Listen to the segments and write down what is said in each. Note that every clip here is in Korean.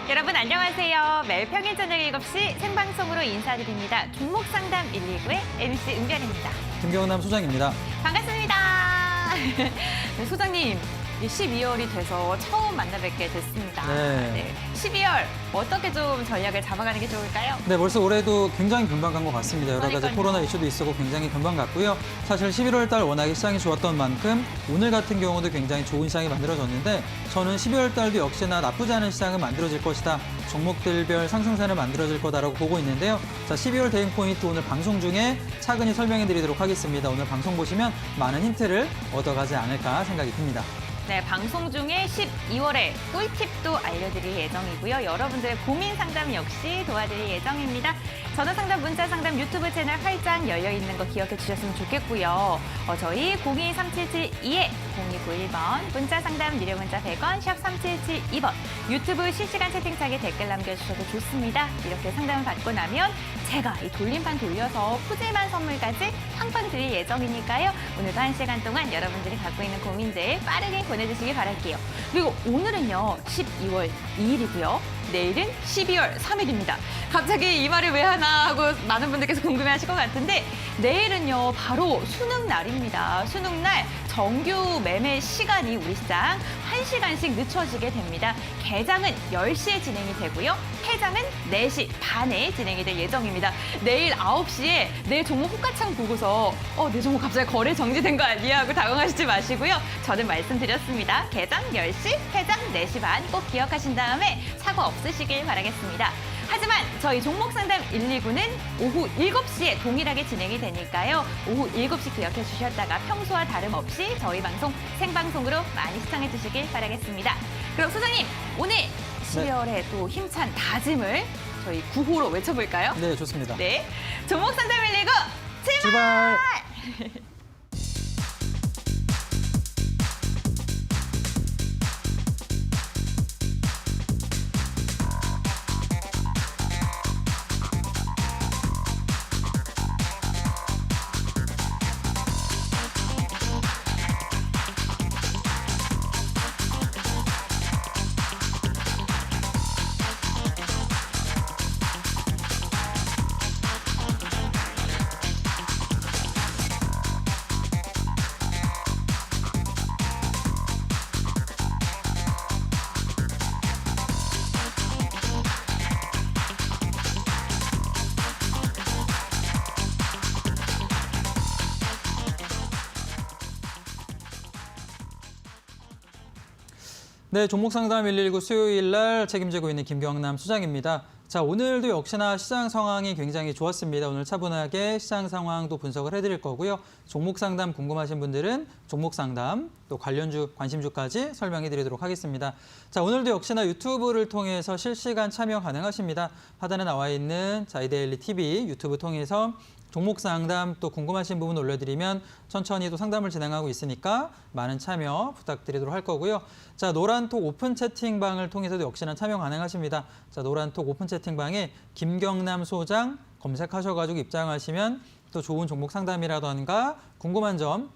여러분 안녕하세요. 매일 평일 저녁 7시 생방송으로 인사드립니다. 종목 상담 119의 MC 은별입니다. 김경남 소장입니다. 반갑습니다. 네, 소장님, 12월이 돼서 처음 만나 뵙게 됐습니다. 네. 12월 어떻게 좀 전략을 잡아가는 게 좋을까요? 네, 벌써 올해도 굉장히 금방 간 것 같습니다. 여러 가지 그러니까요. 코로나 이슈도 있었고 굉장히 금방 갔고요. 사실 11월 달 워낙에 시장이 좋았던 만큼 오늘 같은 경우도 굉장히 좋은 시장이 만들어졌는데 저는 12월 달도 역시나 나쁘지 않은 시장은 만들어질 것이다. 종목들별 상승세는 만들어질 거다라고 보고 있는데요. 자, 12월 대응 포인트 오늘 방송 중에 차근히 설명해 드리도록 하겠습니다. 오늘 방송 보시면 많은 힌트를 얻어가지 않을까 생각이 듭니다. 네, 방송 중에 12월에 꿀팁도 알려드릴 예정이고요. 여러분들의 고민 상담 역시 도와드릴 예정입니다. 전화 상담, 문자 상담 유튜브 채널 활짝 열려 있는 거 기억해 주셨으면 좋겠고요. 저희 023772에 0291번, 문자 상담 유료 문자 100원, 샵 3772번, 유튜브 실시간 채팅창에 댓글 남겨주셔도 좋습니다. 이렇게 상담을 받고 나면 제가 이 돌림판 돌려서 푸짐한 선물까지 팡팡 드릴 예정이니까요. 오늘도 1시간 동안 여러분들이 갖고 있는 고민들 빠르게 보내주시기 바랄게요. 그리고 오늘은요, 12월 2일이고요. 내일은 12월 3일입니다. 갑자기 이 말을 왜 하나 하고 많은 분들께서 궁금해하실 것 같은데 내일은요, 바로 수능 날입니다. 수능 날 정규 매매 시간이 우리 시장 1시간씩 늦춰지게 됩니다. 개장은 10시에 진행이 되고요. 해장은 4시 반에 진행이 될 예정입니다. 내일 9시에 내 종목 호가창 보고서 내 종목 갑자기 거래 정지된 거 아니야 하고 당황하시지 마시고요. 저는 말씀드렸습니다. 개장 10시, 해장 4시 반 꼭 기억하신 다음에 사고 없으시길 바라겠습니다. 하지만 저희 종목 상담 119는 오후 7시에 동일하게 진행이 되니까요. 오후 7시 기억해 주셨다가 평소와 다름없이 저희 방송 생방송으로 많이 시청해 주시길 바라겠습니다. 그럼 소장님, 오늘 12월에 또 힘찬 다짐을 저희 구호로 외쳐볼까요? 네, 좋습니다. 네, 종목 상담 119 출발! 네, 종목 상담 119 수요일 날 책임지고 있는 김경남 소장입니다. 자, 오늘도 역시나 시장 상황이 굉장히 좋았습니다. 오늘 차분하게 시장 상황도 분석을 해드릴 거고요. 종목 상담 궁금하신 분들은 종목 상담, 또 관련주, 관심주까지 설명해 드리도록 하겠습니다. 자, 오늘도 역시나 유튜브를 통해서 실시간 참여 가능하십니다. 하단에 나와 있는 이데일리 TV 유튜브 통해서 종목 상담 또 궁금하신 부분 올려드리면 천천히 또 상담을 진행하고 있으니까 많은 참여 부탁드리도록 할 거고요. 자, 노란톡 오픈 채팅방을 통해서도 역시나 참여 가능하십니다. 자, 노란톡 오픈 채팅방에 김경남 소장 검색하셔가지고 입장하시면 또 좋은 종목 상담이라던가 궁금한 점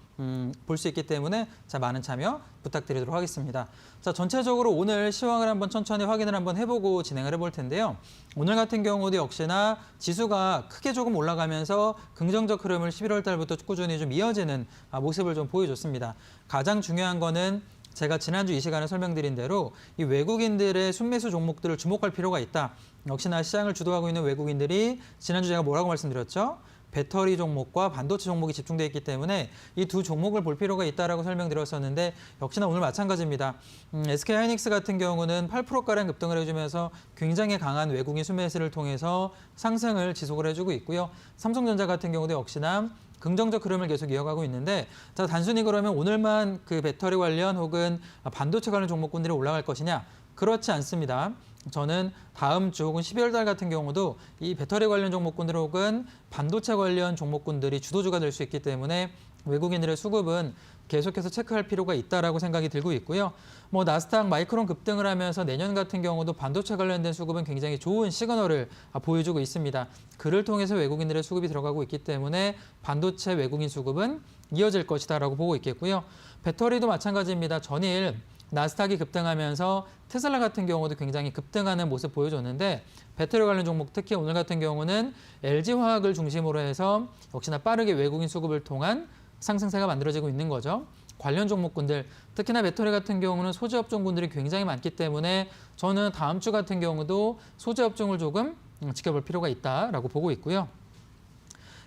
볼 수 있기 때문에 자, 많은 참여 부탁드리도록 하겠습니다. 자, 전체적으로 오늘 시황을 한번 천천히 확인을 한번 해보고 진행을 해볼 텐데요. 오늘 같은 경우도 역시나 지수가 크게 조금 올라가면서 긍정적 흐름을 11월 달부터 꾸준히 좀 이어지는 모습을 좀 보여줬습니다. 가장 중요한 거는 제가 지난주 이 시간에 설명드린 대로 이 외국인들의 순매수 종목들을 주목할 필요가 있다. 역시나 시장을 주도하고 있는 외국인들이 지난주 제가 뭐라고 말씀드렸죠? 배터리 종목과 반도체 종목이 집중되어 있기 때문에 이 두 종목을 볼 필요가 있다라고 설명드렸었는데 역시나 오늘 마찬가지입니다. SK하이닉스 같은 경우는 8%가량 급등을 해주면서 굉장히 강한 외국인 순매수를 통해서 상승을 지속을 해주고 있고요. 삼성전자 같은 경우도 역시나 긍정적 흐름을 계속 이어가고 있는데 자, 단순히 그러면 오늘만 그 배터리 관련 혹은 반도체 관련 종목군들이 올라갈 것이냐? 그렇지 않습니다. 저는 다음 주 혹은 12월 달 같은 경우도 이 배터리 관련 종목군들 혹은 반도체 관련 종목군들이 주도주가 될 수 있기 때문에 외국인들의 수급은 계속해서 체크할 필요가 있다라고 생각이 들고 있고요. 뭐 나스닥 마이크론 급등을 하면서 내년 같은 경우도 반도체 관련된 수급은 굉장히 좋은 시그널을 보여주고 있습니다. 그를 통해서 외국인들의 수급이 들어가고 있기 때문에 반도체 외국인 수급은 이어질 것이다라고 보고 있겠고요. 배터리도 마찬가지입니다. 전일 나스닥이 급등하면서 테슬라 같은 경우도 굉장히 급등하는 모습 보여줬는데 배터리 관련 종목 특히 오늘 같은 경우는 LG화학을 중심으로 해서 역시나 빠르게 외국인 수급을 통한 상승세가 만들어지고 있는 거죠. 관련 종목군들, 특히나 배터리 같은 경우는 소재 업종군들이 굉장히 많기 때문에 저는 다음 주 같은 경우도 소재 업종을 조금 지켜볼 필요가 있다라고 보고 있고요.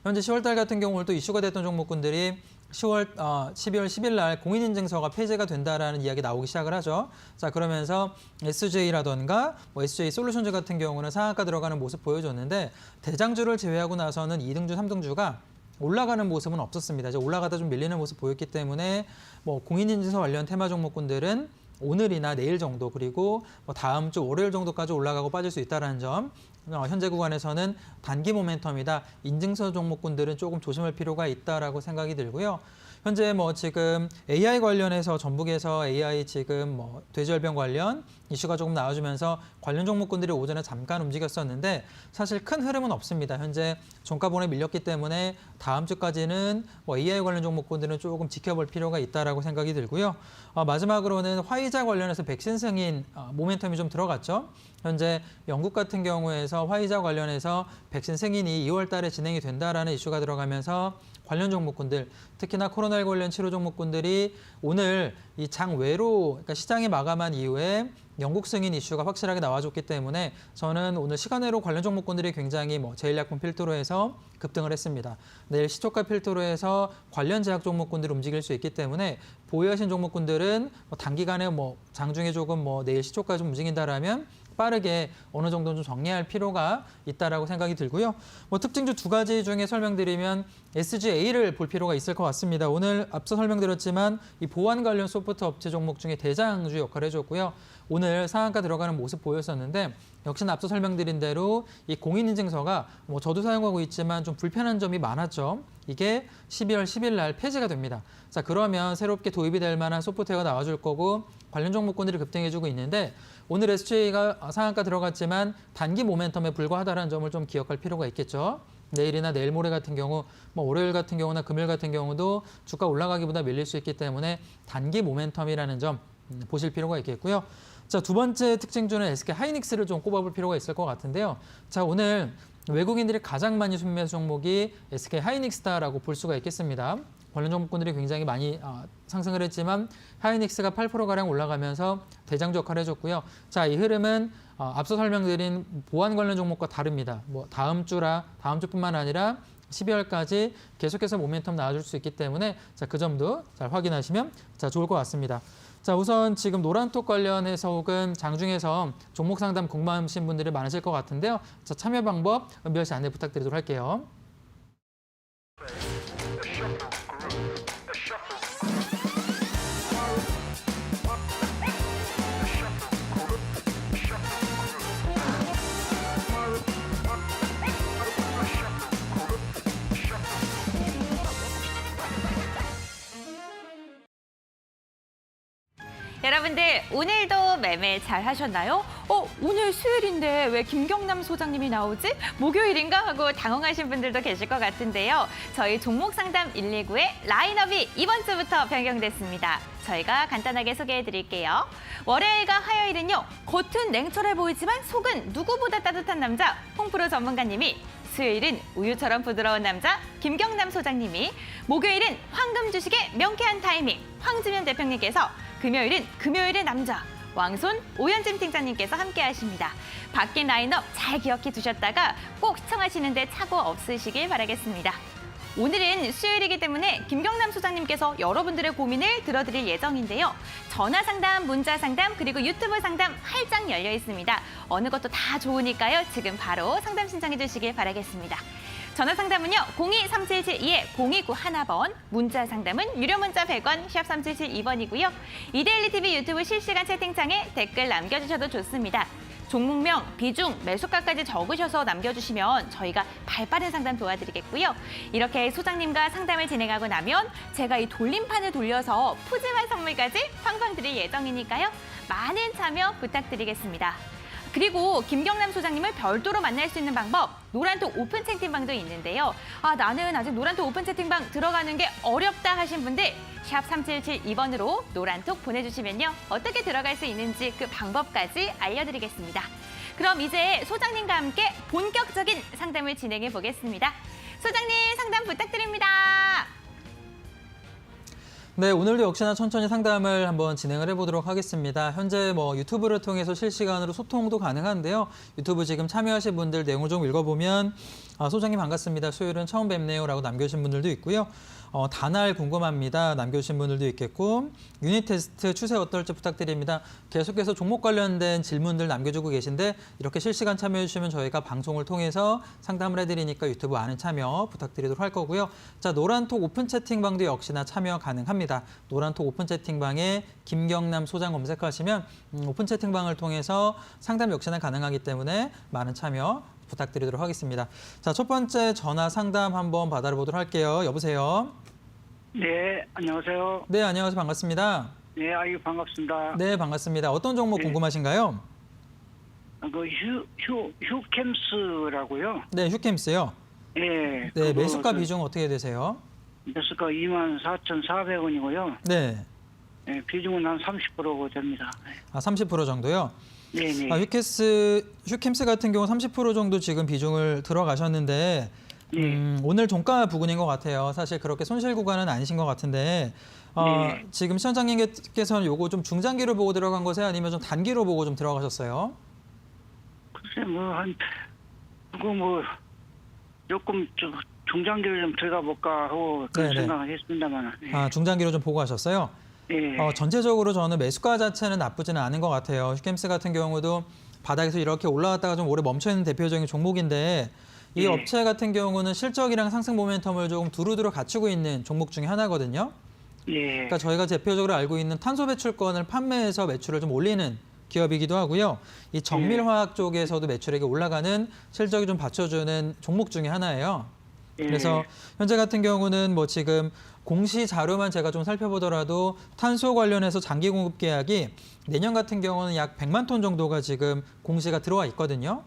현재 10월달 같은 경우 또 이슈가 됐던 종목군들이 12월 10일 날 공인인증서가 폐지가 된다라는 이야기 나오기 시작을 하죠. 자, 그러면서 SJ라던가 SJ 솔루션즈 같은 경우는 상한가 들어가는 모습 보여줬는데 대장주를 제외하고 나서는 2등주, 3등주가 올라가는 모습은 없었습니다. 이제 올라가다 좀 밀리는 모습 보였기 때문에 공인인증서 관련 테마 종목군들은 오늘이나 내일 정도 그리고 다음 주 월요일 정도까지 올라가고 빠질 수 있다는 점. 현재 구간에서는 단기 모멘텀이다. 인증서 종목군들은 조금 조심할 필요가 있다라고 생각이 들고요. 현재 지금 AI 관련해서 전북에서 AI 지금 돼지열병 관련 이슈가 조금 나와주면서 관련 종목군들이 오전에 잠깐 움직였었는데 사실 큰 흐름은 없습니다. 현재 종가본에 밀렸기 때문에 다음 주까지는 AI 관련 종목군들은 조금 지켜볼 필요가 있다라고 생각이 들고요. 마지막으로는 화이자 관련해서 백신 승인 모멘텀이 좀 들어갔죠. 현재 영국 같은 경우에서 화이자 관련해서 백신 승인이 2월 달에 진행이 된다라는 이슈가 들어가면서 관련 종목군들, 특히나 코로나19 관련 치료 종목군들이 오늘 이 장외로 그러니까 시장이 마감한 이후에 영국 승인 이슈가 확실하게 나와줬기 때문에 저는 오늘 시간외로 관련 종목군들이 굉장히 제일약품 필두로 해서 급등을 했습니다. 내일 시초가 필두로 해서 관련 제약 종목군들이 움직일 수 있기 때문에 보유하신 종목군들은 단기간에 장중에 조금 내일 시초가 좀 움직인다라면 빠르게 어느 정도 좀 정리할 필요가 있다라고 생각이 들고요. 특징주 두 가지 중에 설명드리면 SGA를 볼 필요가 있을 것 같습니다. 오늘 앞서 설명드렸지만 이 보안 관련 소프트 업체 종목 중에 대장주 역할을 해줬고요. 오늘 상한가 들어가는 모습 보였었는데 역시나 앞서 설명드린 대로 이 공인인증서가 저도 사용하고 있지만 좀 불편한 점이 많았죠. 이게 12월 10일 날 폐지가 됩니다. 자, 그러면 새롭게 도입이 될 만한 소프트웨어가 나와줄 거고 관련 종목군들이 급등해주고 있는데 오늘 SJ가 상한가 들어갔지만 단기 모멘텀에 불과하다는 점을 좀 기억할 필요가 있겠죠. 내일이나 내일 모레 같은 경우, 월요일 같은 경우나 금요일 같은 경우도 주가 올라가기보다 밀릴 수 있기 때문에 단기 모멘텀이라는 점 보실 필요가 있겠고요. 자, 두 번째 특징주는 SK 하이닉스를 좀 꼽아볼 필요가 있을 것 같은데요. 자, 오늘 외국인들이 가장 많이 순매수 종목이 SK 하이닉스다라고 볼 수가 있겠습니다. 관련 종목군들이 굉장히 많이 상승을 했지만 하이닉스가 8%가량 올라가면서 대장주 역할을 해줬고요. 자, 이 흐름은 앞서 설명드린 보안 관련 종목과 다릅니다. 다음 주뿐만 아니라 12월까지 계속해서 모멘텀 나와줄 수 있기 때문에 자, 그 점도 잘 확인하시면 좋을 것 같습니다. 자, 우선 지금 노란톡 관련해서 혹은 장중에서 종목 상담 궁금하신 분들이 많으실 것 같은데요. 자, 참여 방법 은별 씨 안내 부탁드리도록 할게요. 여러분들 오늘도 매매 잘 하셨나요? 오늘 수요일인데 왜 김경남 소장님이 나오지? 목요일인가 하고 당황하신 분들도 계실 것 같은데요. 저희 종목 상담 119의 라인업이 이번 주부터 변경됐습니다. 저희가 간단하게 소개해 드릴게요. 월요일과 화요일은요. 겉은 냉철해 보이지만 속은 누구보다 따뜻한 남자 홍프로 전문가님이, 수요일은 우유처럼 부드러운 남자 김경남 소장님이, 목요일은 황금 주식의 명쾌한 타이밍 황지면 대표님께서, 금요일은 금요일의 남자 왕손 오현진 팀장님께서 함께 하십니다. 바뀐 라인업 잘 기억해 두셨다가 꼭 시청하시는데 착오 없으시길 바라겠습니다. 오늘은 수요일이기 때문에 김경남 소장님께서 여러분들의 고민을 들어드릴 예정인데요. 전화 상담, 문자 상담, 그리고 유튜브 상담 활짝 열려 있습니다. 어느 것도 다 좋으니까요. 지금 바로 상담 신청해 주시길 바라겠습니다. 전화 상담은요. 02-3772-0291번, 문자 상담은 유료 문자 100원, 샵 3772번이고요. 이데일리TV 유튜브 실시간 채팅창에 댓글 남겨주셔도 좋습니다. 종목명, 비중, 매수가까지 적으셔서 남겨주시면 저희가 발빠른 상담 도와드리겠고요. 이렇게 소장님과 상담을 진행하고 나면 제가 이 돌림판을 돌려서 푸짐한 선물까지 팡팡 드릴 예정이니까요. 많은 참여 부탁드리겠습니다. 그리고 김경남 소장님을 별도로 만날 수 있는 방법, 노란톡 오픈 채팅방도 있는데요. 나는 아직 노란톡 오픈 채팅방 들어가는 게 어렵다 하신 분들 샵 3772번으로 노란톡 보내주시면요. 어떻게 들어갈 수 있는지 그 방법까지 알려드리겠습니다. 그럼 이제 소장님과 함께 본격적인 상담을 진행해 보겠습니다. 소장님 상담 부탁드립니다. 네, 오늘도 역시나 천천히 상담을 한번 진행을 해보도록 하겠습니다. 현재 유튜브를 통해서 실시간으로 소통도 가능한데요. 유튜브 지금 참여하신 분들 내용을 좀 읽어보면 소장님 반갑습니다. 수요일은 처음 뵙네요 라고 남겨주신 분들도 있고요. 단알 궁금합니다. 남겨주신 분들도 있겠고 유닛 테스트 추세 어떨지 부탁드립니다. 계속해서 종목 관련된 질문들 남겨주고 계신데 이렇게 실시간 참여해주시면 저희가 방송을 통해서 상담을 해드리니까 유튜브 많은 참여 부탁드리도록 할 거고요. 자, 노란톡 오픈 채팅방도 역시나 참여 가능합니다. 노란톡 오픈 채팅방에 김경남 소장 검색하시면 오픈 채팅방을 통해서 상담 역시나 가능하기 때문에 많은 참여 부탁드리도록 하겠습니다. 자, 첫 번째 전화 상담 한번 받아보도록 할게요. 여보세요? 네, 안녕하세요. 네, 안녕하세요. 반갑습니다. 네, 아유, 반갑습니다. 네, 반갑습니다. 어떤 종목 궁금하신가요? 휴캠스라고요. 네, 휴캠스요. 네. 네, 매수가 비중 어떻게 되세요? 매수가 24,400원이고요. 네. 네, 비중은 한 30% 됩니다. 30% 정도요? 네네. 휴캠스 같은 경우 30% 정도 지금 비중을 들어가셨는데 오늘 종가 부근인 것 같아요. 사실 그렇게 손실 구간은 아니신 것 같은데 네. 지금 시장장님께서는 요거 좀 중장기로 보고 들어간 거세요? 아니면 좀 단기로 보고 좀 들어가셨어요? 글쎄, 조금 좀 중장기를 좀 들어가 볼까 하고 그런 네네. 생각을 했습니다만. 네. 중장기로 좀 보고 하셨어요? 네. 전체적으로 저는 매수가 자체는 나쁘지는 않은 것 같아요. 휴캠스 같은 경우도 바닥에서 이렇게 올라왔다가 좀 오래 멈춰있는 대표적인 종목인데 이 네. 업체 같은 경우는 실적이랑 상승 모멘텀을 조금 두루두루 갖추고 있는 종목 중에 하나거든요. 예. 그러니까 저희가 대표적으로 알고 있는 탄소 배출권을 판매해서 매출을 좀 올리는 기업이기도 하고요. 이 정밀화학 쪽에서도 매출액이 올라가는 실적이 좀 받쳐주는 종목 중에 하나예요. 예. 그래서 현재 같은 경우는 지금 공시 자료만 제가 좀 살펴보더라도 탄소 관련해서 장기 공급 계약이 내년 같은 경우는 약 100만 톤 정도가 지금 공시가 들어와 있거든요.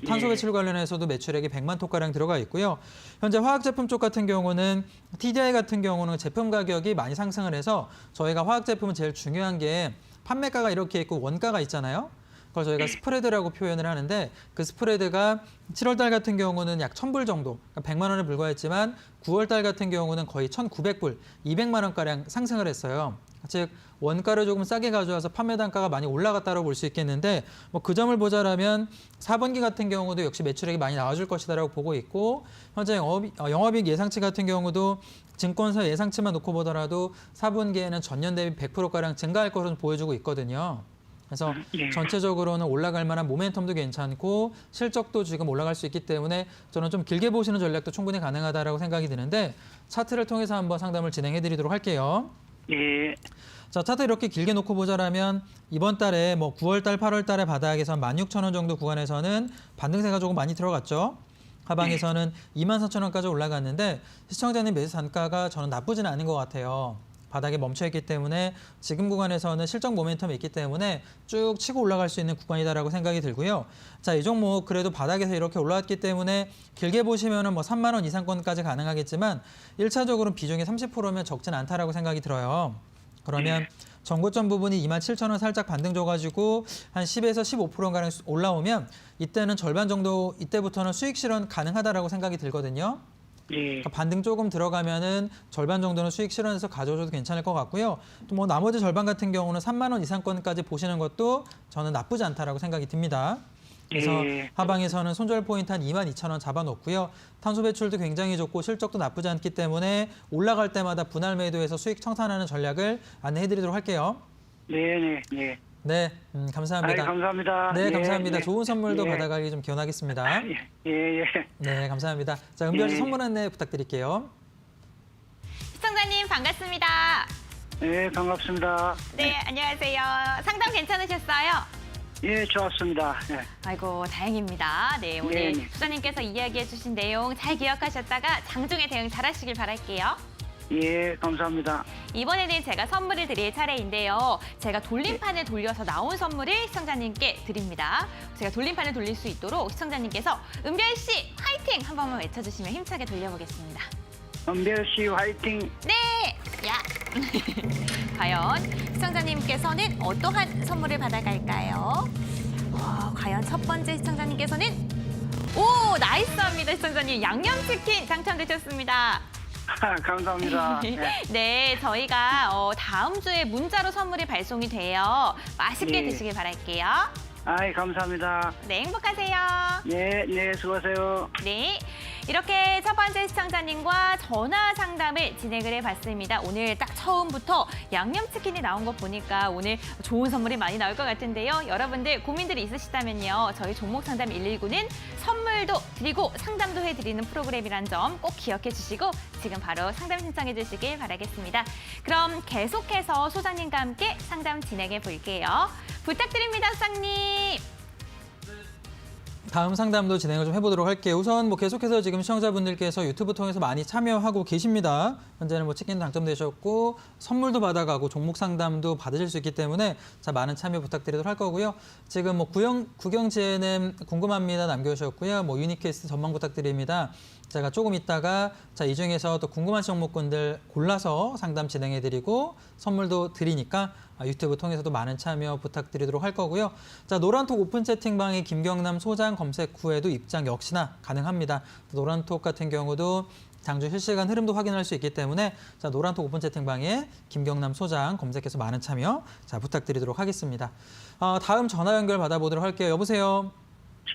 탄소 배출 관련해서도 매출액이 100만 톤가량 들어가 있고요. 현재 화학 제품 쪽 같은 경우는 TDI 같은 경우는 제품 가격이 많이 상승을 해서 저희가 화학 제품은 제일 중요한 게 판매가가 이렇게 있고 원가가 있잖아요. 그걸 저희가 스프레드라고 표현을 하는데 그 스프레드가 7월 달 같은 경우는 약 1,000불 정도, 그러니까 100만 원에 불과했지만 9월 달 같은 경우는 거의 1,900불, 200만 원가량 상승을 했어요. 즉 원가를 조금 싸게 가져와서 판매 단가가 많이 올라갔다고 볼 수 있겠는데 그 점을 보자라면 4분기 같은 경우도 역시 매출액이 많이 나와줄 것이다라고 보고 있고 현재 영업이익 예상치 같은 경우도 증권사 예상치만 놓고 보더라도 4분기에는 전년 대비 100%가량 증가할 것으로 보여주고 있거든요. 그래서 네. 전체적으로는 올라갈 만한 모멘텀도 괜찮고 실적도 지금 올라갈 수 있기 때문에 저는 좀 길게 보시는 전략도 충분히 가능하다라고 생각이 드는데 차트를 통해서 한번 상담을 진행해 드리도록 할게요. 예. 자, 차트 이렇게 길게 놓고 보자라면 이번 달에 9월 달, 8월 달에 바닥에서 16,000원 정도 구간에서는 반등세가 조금 많이 들어갔죠. 하방에서는 24,000원까지 올라갔는데 시청자님 매수 단가가 저는 나쁘지는 않은 것 같아요. 바닥에 멈춰있기 때문에 지금 구간에서는 실적 모멘텀이 있기 때문에 쭉 치고 올라갈 수 있는 구간이다라고 생각이 들고요. 자, 이 종목 그래도 바닥에서 이렇게 올라왔기 때문에 길게 보시면은 3만 원 이상권까지 가능하겠지만 1차적으로는 비중이 30%면 적진 않다라고 생각이 들어요. 그러면 전고점 부분이 27,000원 살짝 반등 줘가지고 한 10에서 15%가량 올라오면 이때는 절반 정도 이때부터는 수익 실현 가능하다라고 생각이 들거든요. 예. 그러니까 반등 조금 들어가면은 절반 정도는 수익 실현해서 가져줘도 괜찮을 것 같고요. 또 나머지 절반 같은 경우는 3만 원 이상권까지 보시는 것도 저는 나쁘지 않다라고 생각이 듭니다. 그래서 예. 하방에서는 손절 포인트 한 22,000원 잡아놓고요. 탄소 배출도 굉장히 좋고 실적도 나쁘지 않기 때문에 올라갈 때마다 분할 매도해서 수익 청산하는 전략을 안내해드리도록 할게요. 네네. 네. 네, 감사합니다. 감사합니다. 네, 예, 감사합니다. 예. 좋은 선물도 예. 받아가기 좀 기원하겠습니다. 예. 네, 감사합니다. 자, 은별 씨 예. 선물 안내 부탁드릴게요. 시청자님 반갑습니다. 네, 반갑습니다. 네, 안녕하세요. 상담 괜찮으셨어요? 예, 좋았습니다. 예. 아이고, 다행입니다. 네, 오늘 네. 수사님께서 이야기해 주신 내용 잘 기억하셨다가 장중에 대응 잘 하시길 바랄게요. 예, 감사합니다. 이번에는 제가 선물을 드릴 차례인데요. 제가 돌림판을 돌려서 나온 선물을 시청자님께 드립니다. 제가 돌림판을 돌릴 수 있도록 시청자님께서 은별 씨 화이팅! 한 번만 외쳐주시면 힘차게 돌려보겠습니다. 은별 씨 화이팅! 네! 야! 과연 시청자님께서는 어떠한 선물을 받아갈까요? 과연 첫 번째 시청자님께서는 오! 나이스합니다, 시청자님. 양념치킨 당첨되셨습니다. 감사합니다. 네. 네, 저희가 다음 주에 문자로 선물이 발송이 돼요. 맛있게 네. 드시길 바랄게요. 아이, 감사합니다. 네, 행복하세요. 네, 네, 수고하세요. 네, 이렇게 첫 번째 시청자님과 전화 상담을 진행을 해봤습니다. 오늘 딱 처음부터 양념치킨이 나온 거 보니까 오늘 좋은 선물이 많이 나올 것 같은데요. 여러분들 고민들이 있으시다면요. 저희 종목상담 119는 선물도 드리고 상담도 해드리는 프로그램이란 점 꼭 기억해 주시고 지금 바로 상담 신청해 주시길 바라겠습니다. 그럼 계속해서 소장님과 함께 상담 진행해 볼게요. 부탁드립니다, 소장님. 다음 상담도 진행을 좀 해보도록 할게요. 우선 뭐 계속해서 지금 시청자분들께서 유튜브 통해서 많이 참여하고 계십니다. 현재는 뭐 치킨 당첨되셨고 선물도 받아가고 종목 상담도 받으실 수 있기 때문에 자 많은 참여 부탁드리도록 할 거고요. 지금 뭐 구경 GNM 궁금합니다 남겨주셨고요. 뭐 유니캐스트 전망 부탁드립니다. 제가 조금 있다가 자 이 중에서 또 궁금한 종목군들 골라서 상담 진행해드리고 선물도 드리니까 유튜브 통해서도 많은 참여 부탁드리도록 할 거고요. 자 노란톡 오픈 채팅방에 김경남 소장 검색 후에도 입장 역시나 가능합니다. 노란톡 같은 경우도 장주 실시간 흐름도 확인할 수 있기 때문에 자 노란톡 오픈 채팅방에 김경남 소장 검색해서 많은 참여 자 부탁드리도록 하겠습니다. 다음 전화 연결 받아보도록 할게요. 여보세요.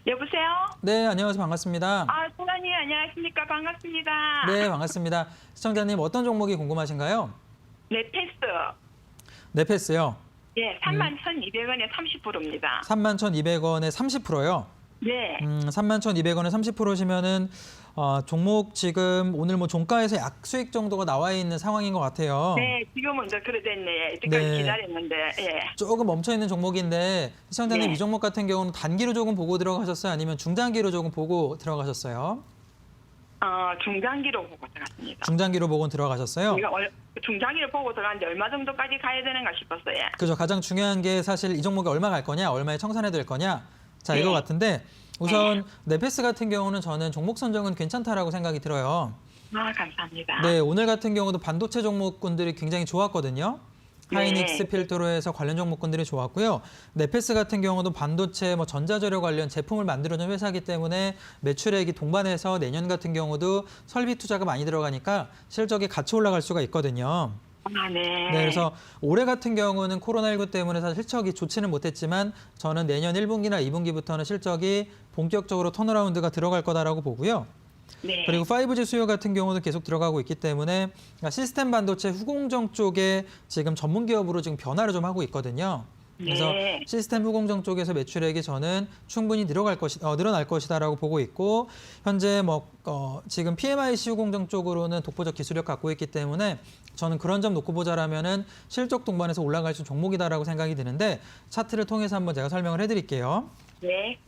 여보세요? 네, 안녕하세요. 반갑습니다. 소장님 안녕하십니까? 반갑습니다. 네, 반갑습니다. 시청자님 어떤 종목이 궁금하신가요? 네, 패스. 네패스요. 예, 31,200원에 30%입니다. 31,200원에 30%요. 네. 31,200원에 30%시면은 종목 지금 오늘 뭐 종가에서 약 수익 정도가 나와 있는 상황인 것 같아요. 네, 지금은 이제 그래 됐네. 이때까지 네. 기다렸는데, 예. 조금 멈춰 있는 종목인데 시청자님 네. 이 종목 같은 경우는 단기로 조금 보고 들어가셨어요? 아니면 중장기로 조금 보고 들어가셨어요? 중장기로 보고 들어갔습니다. 중장기로 보고 들어가셨어요? 우리가 중장기를 보고 들어갔는데 얼마 정도까지 가야 되는가 싶었어요. 그죠. 가장 중요한 게 사실 이 종목이 얼마 갈 거냐, 얼마에 청산해 될 거냐. 자, 이거 네. 같은데 우선 네패스 같은 경우는 저는 종목 선정은 괜찮다라고 생각이 들어요. 감사합니다. 네, 오늘 같은 경우도 반도체 종목군들이 굉장히 좋았거든요. 네. 하이닉스 필두로 해서 관련 종목군들이 좋았고요. 네패스 같은 경우도 반도체, 뭐 전자재료 관련 제품을 만들어준 회사이기 때문에 매출액이 동반해서 내년 같은 경우도 설비 투자가 많이 들어가니까 실적이 같이 올라갈 수가 있거든요. 네. 네, 그래서 올해 같은 경우는 코로나19 때문에 사실 실적이 좋지는 못했지만 저는 내년 1분기나 2분기부터는 실적이 본격적으로 턴어라운드가 들어갈 거다라고 보고요. 네. 그리고 5G 수요 같은 경우도 계속 들어가고 있기 때문에 시스템 반도체 후공정 쪽에 지금 전문 기업으로 지금 변화를 좀 하고 있거든요. 그래서 네. 시스템 후공정 쪽에서 매출액이 저는 충분히 늘어날 것이다라고 보고 있고 현재 지금 PMIC 후공정 쪽으로는 독보적 기술력 갖고 있기 때문에 저는 그런 점 놓고 보자라면은 실적 동반해서 올라갈 수 있는 종목이다라고 생각이 드는데 차트를 통해서 한번 제가 설명을 해드릴게요. 네.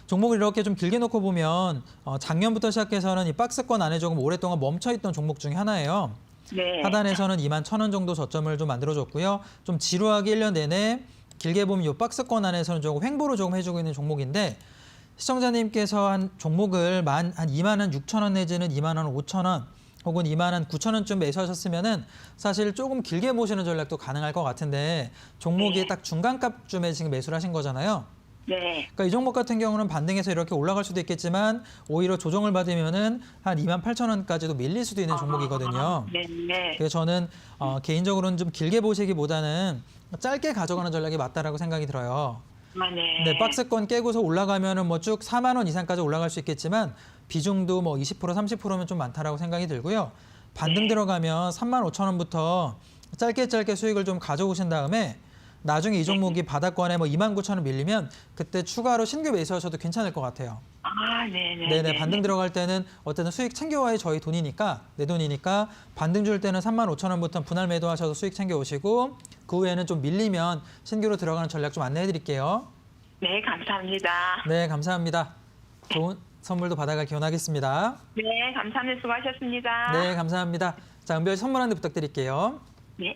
종목을 이렇게 좀 길게 놓고 보면 작년부터 시작해서는 이 박스권 안에 조금 오랫동안 멈춰있던 종목 중에 하나예요. 네. 하단에서는 21,000원 정도 저점을 좀 만들어줬고요. 좀 지루하게 1년 내내 길게 보면 이 박스권 안에서는 조금 횡보를 조금 해주고 있는 종목인데 시청자님께서 한 종목을 한 26,000원 내지는 25,000원 혹은 29,000원쯤 매수하셨으면은 사실 조금 길게 보시는 전략도 가능할 것 같은데 종목이 네. 딱 중간값쯤에 지금 매수를 하신 거잖아요. 네. 그러니까 이 종목 같은 경우는 반등해서 이렇게 올라갈 수도 있겠지만 오히려 조정을 받으면은 한 28,000원까지도 밀릴 수도 있는 종목이거든요. 네. 네. 그래서 저는 개인적으로는 좀 길게 보시기보다는 짧게 가져가는 전략이 맞다라고 생각이 들어요. 네. 네, 박스권 깨고서 올라가면은 뭐 쭉 4만 원 이상까지 올라갈 수 있겠지만 비중도 뭐 20% 30%면 좀 많다라고 생각이 들고요. 반등 네. 들어가면 35,000원부터 짧게 수익을 좀 가져오신 다음에 나중에 이 종목이 바닥권에 뭐 29,000원 밀리면 그때 추가로 신규 매수하셔도 괜찮을 것 같아요. 네네. 네네, 반등 들어갈 때는 어쨌든 수익 챙겨와야 저희 돈이니까, 내 돈이니까 반등 줄 때는 35,000원부터 분할 매도하셔서 수익 챙겨오시고 그 후에는 좀 밀리면 신규로 들어가는 전략 좀 안내해 드릴게요. 네, 감사합니다. 네, 감사합니다. 좋은 선물도 받아갈 기원하겠습니다. 네, 감사합니다. 수고하셨습니다. 네, 감사합니다. 자, 은별 선물 한 대 부탁드릴게요. 네.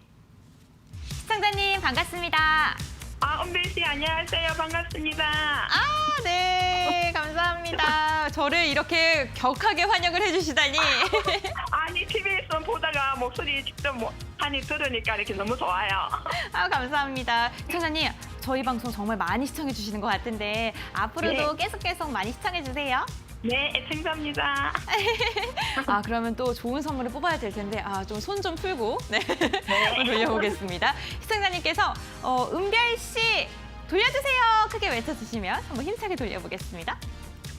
시청자님 반갑습니다. 은별 씨 안녕하세요. 반갑습니다. 아, 네, 감사합니다. 저를 이렇게 격하게 환영을 해주시다니. 아니 TV에서 보다가 목소리 직접 하니 들으니까 이렇게 너무 좋아요. 아, 감사합니다. 시청자님, 저희 방송 정말 많이 시청해 주시는 것 같은데 앞으로도 계속 많이 시청해 주세요. 네, 애청자입니다. 아, 그러면 또 좋은 선물을 뽑아야 될 텐데 좀 손 좀 풀고 한번 돌려보겠습니다. 시청자님께서 은별 씨 돌려주세요 크게 외쳐주시면 한번 힘차게 돌려보겠습니다.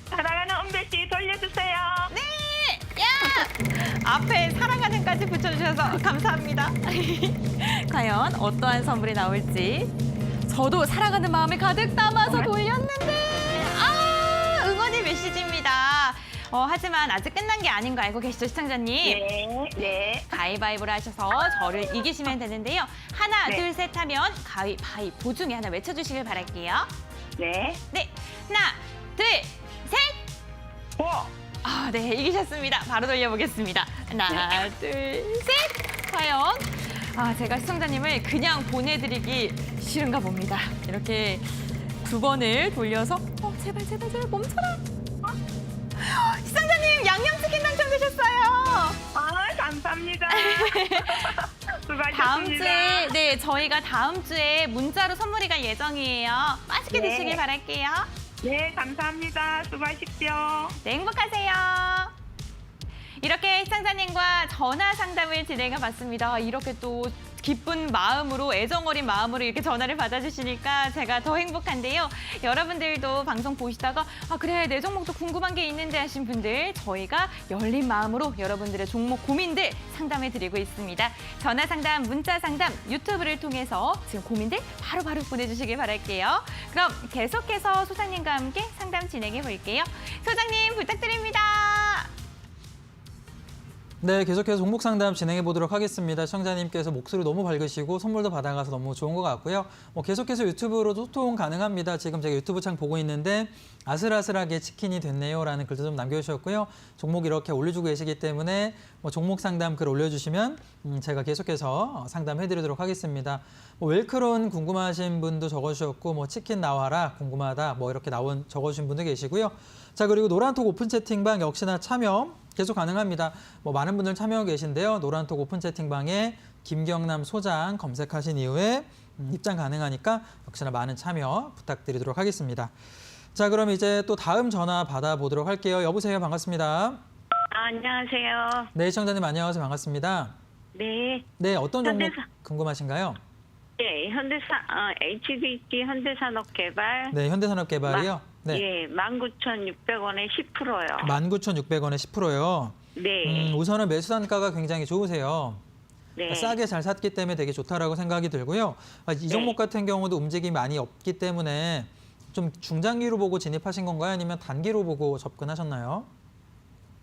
사랑하는 은별 씨 돌려주세요. 네! 야! 앞에 사랑하는까지 붙여주셔서 감사합니다. 과연 어떠한 선물이 나올지 저도 사랑하는 마음을 가득 담아서 돌렸는데 응원의 메시지입니다. 하지만 아직 끝난 게 아닌 거 알고 계시죠, 시청자님? 네, 네. 가위바위보를 하셔서 저를 이기시면 되는데요. 하나, 네. 둘, 셋 하면 가위바위보 중에 하나 외쳐주시길 바랄게요. 네. 네, 하나, 둘, 셋! 오! 네, 이기셨습니다. 바로 돌려보겠습니다. 하나, 둘, 셋! 과연 제가 시청자님을 그냥 보내드리기 싫은가 봅니다. 이렇게 두 번을 돌려서 제발 멈춰라. 시청자님 양념치킨 당첨되셨어요. 감사합니다. 수고하셨습니다. 다음 주에 저희가 다음 주에 문자로 선물이 갈 예정이에요. 맛있게 네. 드시길 바랄게요. 네, 감사합니다. 수고하십시오. 네, 행복하세요. 이렇게 시청자님과 전화 상담을 진행해 봤습니다. 이렇게 또 기쁜 마음으로 애정 어린 마음으로 이렇게 전화를 받아주시니까 제가 더 행복한데요. 여러분들도 방송 보시다가 그래 내 종목도 궁금한 게 있는데 하신 분들 저희가 열린 마음으로 여러분들의 종목 고민들 상담해 드리고 있습니다. 전화 상담, 문자 상담, 유튜브를 통해서 지금 고민들 바로바로 보내주시길 바랄게요. 그럼 계속해서 소장님과 함께 상담 진행해 볼게요. 소장님 부탁드립니다. 네, 계속해서 종목 상담 진행해 보도록 하겠습니다. 시청자님께서 목소리 너무 밝으시고 선물도 받아가서 너무 좋은 것 같고요. 계속해서 유튜브로 소통 가능합니다. 지금 제가 유튜브 창 보고 있는데 아슬아슬하게 치킨이 됐네요 라는 글도 좀 남겨주셨고요. 종목 이렇게 올려주고 계시기 때문에 종목 상담 글 올려주시면 제가 계속해서 상담해드리도록 하겠습니다. 웰크론 궁금하신 분도 적어주셨고 치킨 나와라 궁금하다 이렇게 적어주신 분도 계시고요. 자, 그리고 노란톡 오픈 채팅방 역시나 참여 계속 가능합니다. 많은 분들 참여하고 계신데요. 노란톡 오픈 채팅방에 김경남 소장 검색하신 이후에 입장 가능하니까 역시나 많은 참여 부탁드리도록 하겠습니다. 자, 그럼 이제 또 다음 전화 받아보도록 할게요. 여보세요. 반갑습니다. 안녕하세요. 네, 시청자님 안녕하세요. 반갑습니다. 네. 네, 어떤 종목 현대사- 궁금하신가요? 네, HDT 현대산업개발. 네, 현대산업개발이요. 네, 예, 19,600원에 10%요. 19,600원에 10%요. 네. 우선은 매수 단가가 굉장히 좋으세요. 네. 싸게 잘 샀기 때문에 되게 좋다라고 생각이 들고요. 이 종목 같은 경우도 움직임이 많이 없기 때문에 좀 중장기로 보고 진입하신 건가요? 아니면 단기로 보고 접근하셨나요?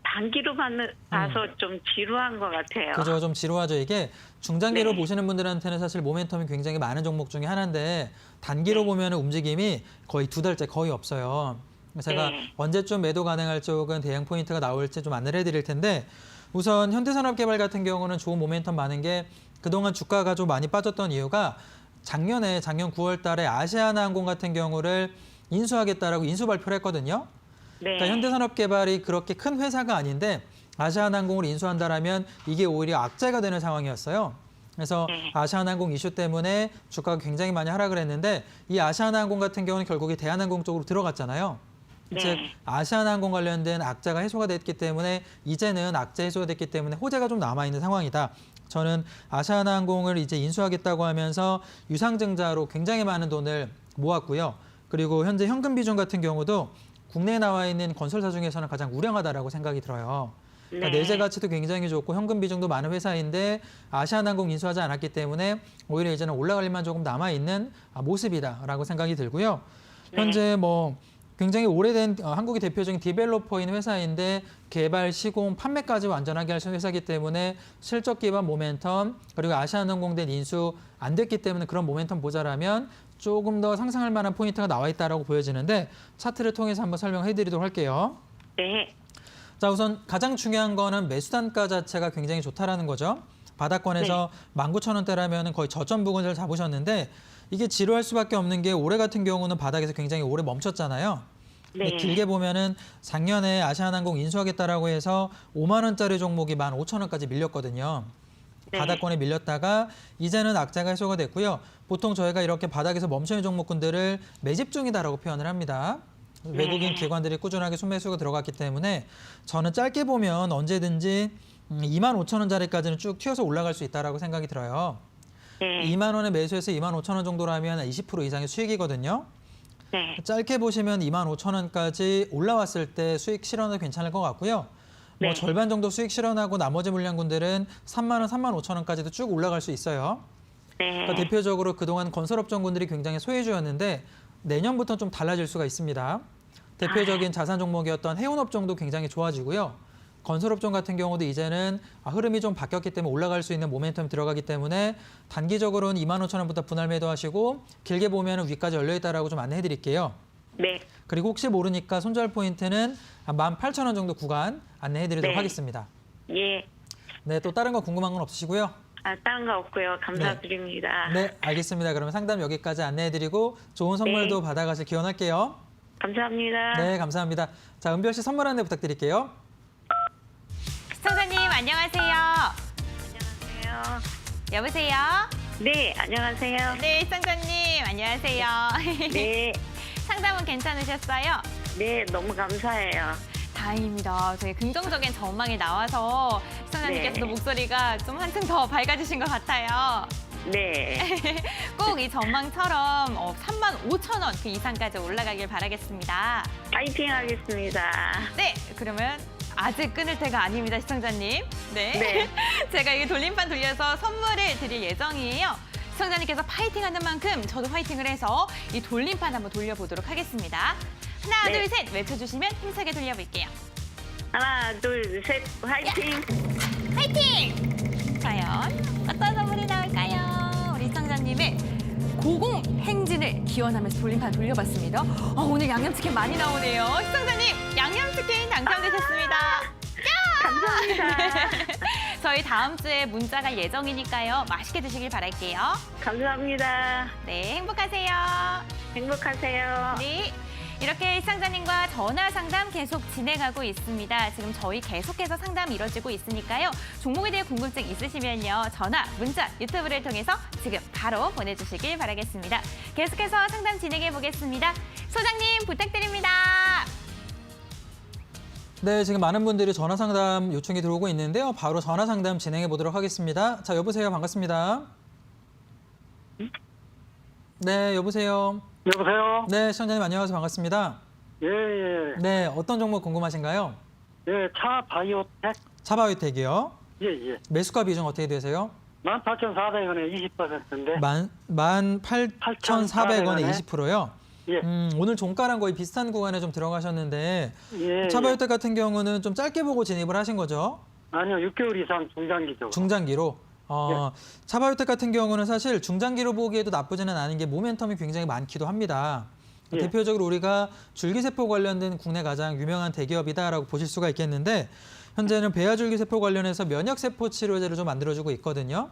단기로 봐서 좀 지루한 것 같아요. 그죠, 좀 지루하죠. 이게 중장기로 네. 보시는 분들한테는 사실 모멘텀이 굉장히 많은 종목 중에 하나인데 단기로 네. 보면 움직임이 거의 2달째 거의 없어요. 제가 네. 언제쯤 매도 가능할 쪽은 대응 포인트가 나올지 좀 안내를 해드릴 텐데 우선 현대산업개발 같은 경우는 좋은 모멘텀 많은 게 그동안 주가가 좀 많이 빠졌던 이유가 작년 9월 달에 아시아나항공 같은 경우를 인수하겠다라고 인수 발표를 했거든요. 네. 그러니까 현대산업개발이 그렇게 큰 회사가 아닌데 아시아나항공을 인수한다라면 이게 오히려 악재가 되는 상황이었어요. 그래서 네. 아시아나항공 이슈 때문에 주가가 굉장히 많이 하락을 했는데 이 아시아나항공 같은 경우는 결국에 대한항공 쪽으로 들어갔잖아요. 네. 즉 아시아나항공 관련된 악재가 해소가 됐기 때문에 이제는 악재 해소가 됐기 때문에 호재가 좀 남아있는 상황이다. 저는 아시아나항공을 이제 인수하겠다고 하면서 유상증자로 굉장히 많은 돈을 모았고요. 그리고 현재 현금 비중 같은 경우도 국내에 나와 있는 건설사 중에서는 가장 우량하다라고 생각이 들어요. 그러니까 네. 내재 가치도 굉장히 좋고 현금 비중도 많은 회사인데 아시아나항공 인수하지 않았기 때문에 오히려 이제는 올라갈 일만 조금 남아있는 모습이다라고 생각이 들고요. 현재 굉장히 오래된 한국의 대표적인 디벨로퍼인 회사인데 개발, 시공, 판매까지 완전하게 할 수 있는 회사이기 때문에 실적 기반 모멘텀 그리고 아시아나항공된 인수 안 됐기 때문에 그런 모멘텀 모자라면 조금 더 상승할 만한 포인트가 나와 있다라고 보여지는데 차트를 통해서 한번 설명해 드리도록 할게요. 네. 자, 우선 가장 중요한 거는 매수 단가 자체가 굉장히 좋다라는 거죠. 바닥권에서 19,000원대라면 거의 저점 부근을 잡으셨는데 이게 지루할 수밖에 없는 게 올해 같은 경우는 바닥에서 굉장히 오래 멈췄잖아요. 네. 길게 보면은 작년에 아시아나항공 인수하겠다라고 해서 5만 원짜리 종목이 15,000원까지 밀렸거든요. 네. 바닥권에 밀렸다가 이제는 악재가 해소가 됐고요. 보통 저희가 이렇게 바닥에서 멈춰있는 종목군들을 매집 중이다라고 표현을 합니다. 외국인 기관들이 꾸준하게 순매수가 들어갔기 때문에 저는 짧게 보면 언제든지 25,000원짜리까지는 쭉 튀어서 올라갈 수 있다라고 생각이 들어요. 네. 2만 원에 매수해서 25,000원 정도라면 20% 이상의 수익이거든요. 네. 짧게 보시면 25,000원까지 올라왔을 때 수익 실현은 괜찮을 것 같고요. 뭐 네. 절반 정도 수익 실현하고 나머지 물량군들은 3만 원, 3만 5천 원까지도 쭉 올라갈 수 있어요. 네. 그러니까 대표적으로 그동안 건설업종군들이 굉장히 소외주였는데 내년부터 좀 달라질 수가 있습니다. 대표적인 자산 종목이었던 해운업종도 굉장히 좋아지고요. 건설업종 같은 경우도 이제는 흐름이 좀 바뀌었기 때문에 올라갈 수 있는 모멘텀이 들어가기 때문에 단기적으로는 25,000원부터 분할 매도하시고 길게 보면 위까지 열려있다라고 좀 안내해 드릴게요. 네. 그리고 혹시 모르니까 손절 포인트는 한 18,000원 정도 구간 안내해 드리도록 네. 하겠습니다. 예. 네, 또 다른 거 궁금한 건 없으시고요? 다른 거 없고요. 감사드립니다. 네, 알겠습니다. 그러면 상담 여기까지 안내해 드리고 좋은 선물도 받아가실 기원할게요. 감사합니다. 네, 감사합니다. 자, 은별 씨 선물 안내 부탁드릴게요. 시청자님 안녕하세요. 안녕하세요. 여보세요? 네, 안녕하세요. 네, 시청자님 안녕하세요. 네. 상담은 괜찮으셨어요? 네, 너무 감사해요. 다행입니다. 되게 긍정적인 전망이 나와서 시청자님께서도 네. 목소리가 좀 한층 더 밝아지신 것 같아요. 네. 꼭 이 전망처럼 35,000원 그 이상까지 올라가길 바라겠습니다. 파이팅 하겠습니다. 네, 그러면 아직 끊을 때가 아닙니다, 시청자님. 네. 네. 제가 이게 돌림판 돌려서 선물을 드릴 예정이에요. 시청자님께서 파이팅하는 만큼 저도 파이팅을 해서 이 돌림판 한번 돌려보도록 하겠습니다. 하나, 네. 둘, 셋 외쳐주시면 힘차게 돌려볼게요. 하나, 둘, 셋, 파이팅! 파이팅! 과연 어떤 선물이 나올까요? 우리 시청자님의 고공행진을 기원하면서 돌림판 돌려봤습니다. 오늘 양념치킨 많이 나오네요. 시청자님 양념치킨 당첨되셨습니다. 감사합니다. 저희 다음 주에 문자 갈 예정이니까요. 맛있게 드시길 바랄게요. 감사합니다. 네, 행복하세요. 행복하세요. 네. 이렇게 시청자님과 전화 상담 계속 진행하고 있습니다. 지금 저희 계속해서 상담 이뤄지고 있으니까요. 종목에 대해 궁금증 있으시면요. 전화, 문자, 유튜브를 통해서 지금 바로 보내주시길 바라겠습니다. 계속해서 상담 진행해 보겠습니다. 소장님 부탁드립니다. 네, 지금 많은 분들이 전화 상담 요청이 들어오고 있는데요. 바로 전화 상담 진행해 보도록 하겠습니다. 자, 여보세요. 반갑습니다. 네, 여보세요. 여보세요? 네, 시청자님 안녕하세요. 반갑습니다. 예, 예. 네, 어떤 종목 궁금하신가요? 예, 차 바이오텍? 차바이오텍이요. 예, 예. 매수가 비중 어떻게 되세요? 18,400원에 20%인데. 18,400원에 20%요. 예. 오늘 종가랑 거의 비슷한 구간에 좀 들어가셨는데 예. 차바이오텍 같은 경우는 좀 짧게 보고 진입을 하신 거죠? 아니요, 6개월 이상 중장기죠. 중장기로. 차바이오텍 같은 경우는 사실 중장기로 보기에도 나쁘지는 않은 게 모멘텀이 굉장히 많기도 합니다. 예. 대표적으로 우리가 줄기세포 관련된 국내 가장 유명한 대기업이다라고 보실 수가 있겠는데 현재는 배아줄기세포 관련해서 면역세포 치료제를 좀 만들어주고 있거든요.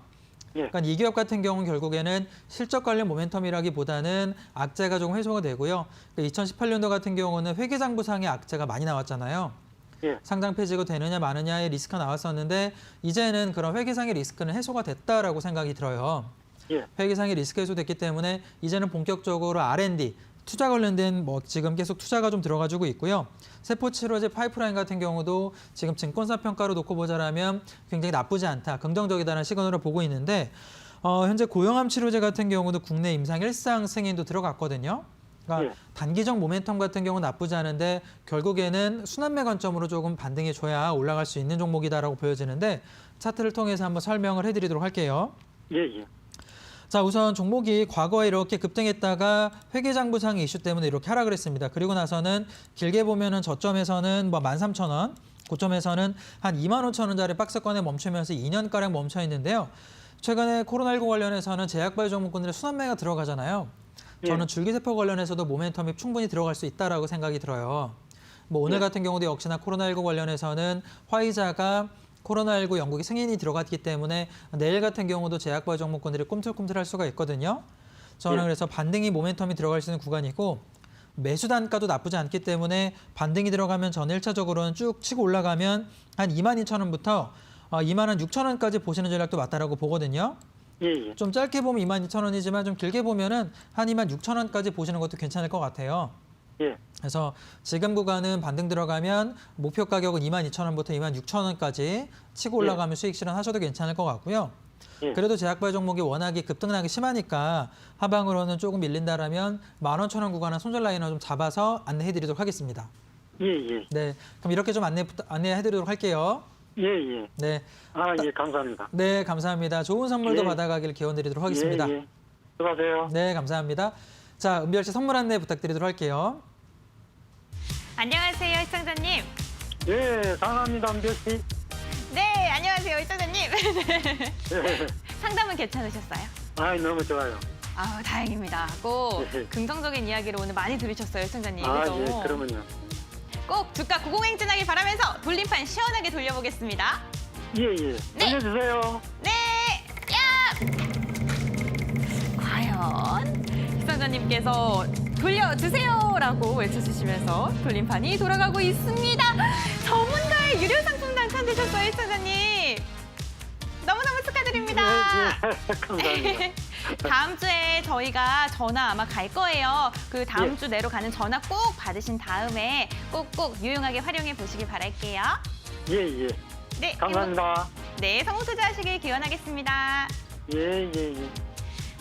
예. 그러니까 이 기업 같은 경우는 결국에는 실적 관련 모멘텀이라기보다는 악재가 조금 해소가 되고요. 2018년도 같은 경우는 회계장부상의 악재가 많이 나왔잖아요. 예. 상장 폐지가 되느냐 마느냐의 리스크가 나왔었는데 이제는 그런 회계상의 리스크는 해소가 됐다라고 생각이 들어요. 예. 회계상의 리스크 해소됐기 때문에 이제는 본격적으로 R&D, 투자 관련된 지금 계속 투자가 좀 들어가지고 있고요. 세포치료제 파이프라인 같은 경우도 지금 증권사 평가로 놓고 보자라면 굉장히 나쁘지 않다, 긍정적이다라는 시그널을 보고 있는데 현재 고형암 치료제 같은 경우도 국내 임상 1상 승인도 들어갔거든요. 그러니까 예. 단기적 모멘텀 같은 경우는 나쁘지 않은데 결국에는 순환매 관점으로 조금 반등이 줘야 올라갈 수 있는 종목이다라고 보여지는데 차트를 통해서 한번 설명을 해드리도록 할게요. 예, 예. 자, 우선 종목이 과거에 이렇게 급등했다가 회계장부상 이슈 때문에 이렇게 하락을 했습니다. 그리고 나서는 길게 보면은 저점에서는 13,000원, 고점에서는 한 25,000원짜리 박스권에 멈추면서 2년가량 멈춰 있는데요. 최근에 코로나19 관련해서는 제약바이오 종목군들의 순환매가 들어가잖아요. 저는 줄기세포 관련해서도 모멘텀이 충분히 들어갈 수 있다라고 생각이 들어요. 뭐 오늘 예. 같은 경우도 역시나 코로나19 관련해서는 화이자가 코로나19 영국이 승인이 들어갔기 때문에 내일 같은 경우도 제약바 종목군들이 꿈틀꿈틀할 수가 있거든요. 저는 예. 그래서 반등이 모멘텀이 들어갈 수 있는 구간이고 매수 단가도 나쁘지 않기 때문에 반등이 들어가면 저는 1차적으로는 쭉 치고 올라가면 한 22,000원부터 26,000원까지 보시는 전략도 맞다라고 보거든요. 예, 예. 좀 짧게 보면 22,000원이지만 좀 길게 보면은 한 26,000원까지 보시는 것도 괜찮을 것 같아요. 예. 그래서 지금 구간은 반등 들어가면 목표 가격은 22,000원부터 26,000원까지 치고 올라가면 수익 실현하셔도 괜찮을 것 같고요. 예. 그래도 제약바 종목이 워낙에 급등락이 심하니까 하방으로는 조금 밀린다라면 11,000원 구간은 손절 라인을 좀 잡아서 안내해드리도록 하겠습니다. 예, 예. 네, 그럼 이렇게 좀 안내해드리도록 할게요. 예, 예. 네, 아, 예, 감사합니다. 네, 감사합니다. 좋은 선물도 예. 받아가길 기원드리도록 하겠습니다. 예, 예. 수고하세요. 네, 감사합니다. 자, 은별 씨 선물 안내 부탁드리도록 할게요. 안녕하세요, 시청자님. 예, 사랑합니다, 은별씨. 네, 안녕하세요, 시청자님. 예. 상담은 괜찮으셨어요? 아이, 너무 좋아요. 아, 다행입니다. 꼭 예. 긍정적인 이야기를 오늘 많이 들으셨어요, 시청자님. 아, 그래서 예, 그러면요. 꼭 주가 90행진하게 바라면서 돌림판 시원하게 돌려보겠습니다. 예, 예. 네. 알려주세요. 네, 야! 과연 시청자님께서 돌려주세요라고 외쳐주시면서 돌림판이 돌아가고 있습니다. 전문가의 유료 상품 당첨되셨어요, 시청자님. 너무너무 축하드립니다. 예, 예. 감사합니다. 다음 주에 저희가 전화 아마 갈 거예요. 그 다음 예. 주 내로 가는 전화 꼭 받으신 다음에 꼭꼭 유용하게 활용해 보시길 바랄게요. 예, 예. 네, 감사합니다. 네, 성공 투자하시길 기원하겠습니다. 예, 예, 예.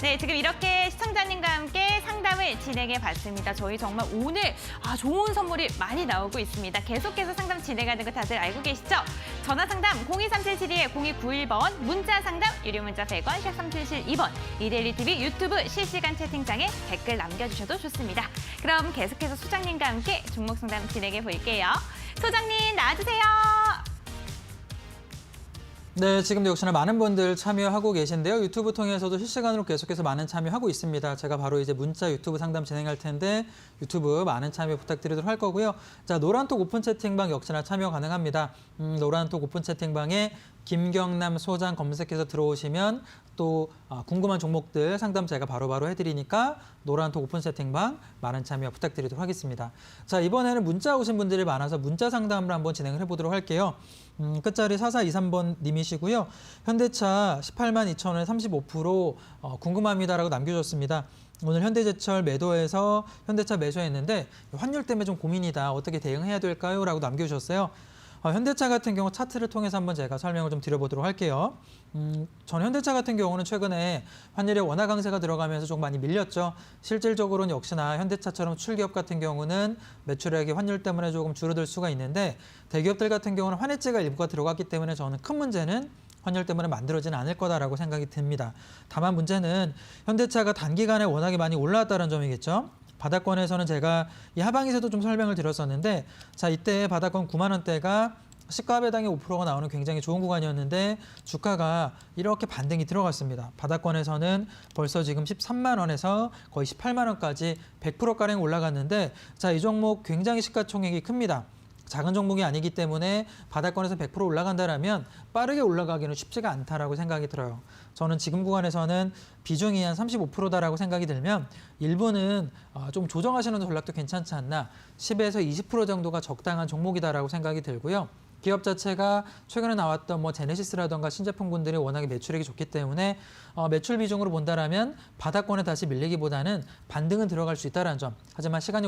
네, 지금 이렇게 시청자님과 함께 상담을 진행해 봤습니다. 저희 정말 오늘 좋은 선물이 많이 나오고 있습니다. 계속해서 상담 진행하는 거 다들 알고 계시죠? 전화 상담 02377-0291번, 문자 상담 유료 문자 100원, 샵3772번, 이데일리TV 유튜브 실시간 채팅창에 댓글 남겨주셔도 좋습니다. 그럼 계속해서 소장님과 함께 종목 상담 진행해 볼게요. 소장님 나와주세요. 네, 지금도 역시나 많은 분들 참여하고 계신데요. 유튜브 통해서도 실시간으로 계속해서 많은 참여하고 있습니다. 제가 바로 이제 문자 유튜브 상담 진행할 텐데 유튜브 많은 참여 부탁드리도록 할 거고요. 자, 노란톡 오픈 채팅방 역시나 참여 가능합니다. 노란톡 오픈 채팅방에 김경남 소장 검색해서 들어오시면 또 궁금한 종목들 상담 제가 바로바로 해드리니까 노란톡 오픈 채팅방 많은 참여 부탁드리도록 하겠습니다. 자, 이번에는 문자 오신 분들이 많아서 문자 상담을 한번 진행을 해보도록 할게요. 끝자리 4423번 님이시고요. 현대차 182,000원에 35% 궁금합니다라고 남겨줬습니다. 오늘 현대제철 매도해서 현대차 매수했는데 환율 때문에 좀 고민이다. 어떻게 대응해야 될까요? 라고 남겨주셨어요. 현대차 같은 경우 차트를 통해서 한번 제가 설명을 좀 드려보도록 할게요. 전 현대차 같은 경우는 최근에 환율의 원화 강세가 들어가면서 좀 많이 밀렸죠. 실질적으로는 역시나 현대차처럼 출기업 같은 경우는 매출액이 환율 때문에 조금 줄어들 수가 있는데 대기업들 같은 경우는 환해지가 일부가 들어갔기 때문에 저는 큰 문제는 환율 때문에 만들어지는 않을 거다라고 생각이 듭니다. 다만 문제는 현대차가 단기간에 워낙에 많이 올라왔다는 점이겠죠. 바닥권에서는 제가 이 하방에서도 좀 설명을 드렸었는데 자, 이때 바닥권 9만 원대가 시가 배당의 5%가 나오는 굉장히 좋은 구간이었는데 주가가 이렇게 반등이 들어갔습니다. 바닥권에서는 벌써 지금 13만 원에서 거의 18만 원까지 100%가량 올라갔는데 자, 이 종목 굉장히 시가총액이 큽니다. 작은 종목이 아니기 때문에 바닥권에서 100% 올라간다라면 빠르게 올라가기는 쉽지가 않다라고 생각이 들어요. 저는 지금 구간에서는 비중이 한 35%다라고 생각이 들면 일부는 좀 조정하시는 전략도 괜찮지 않나 10에서 20% 정도가 적당한 종목이다라고 생각이 들고요. 기업 자체가 최근에 나왔던 뭐 제네시스라던가 신제품군들이 워낙에 매출액이 좋기 때문에 매출 비중으로 본다라면 바닥권에 다시 밀리기보다는 반등은 들어갈 수 있다는 점. 하지만 시간이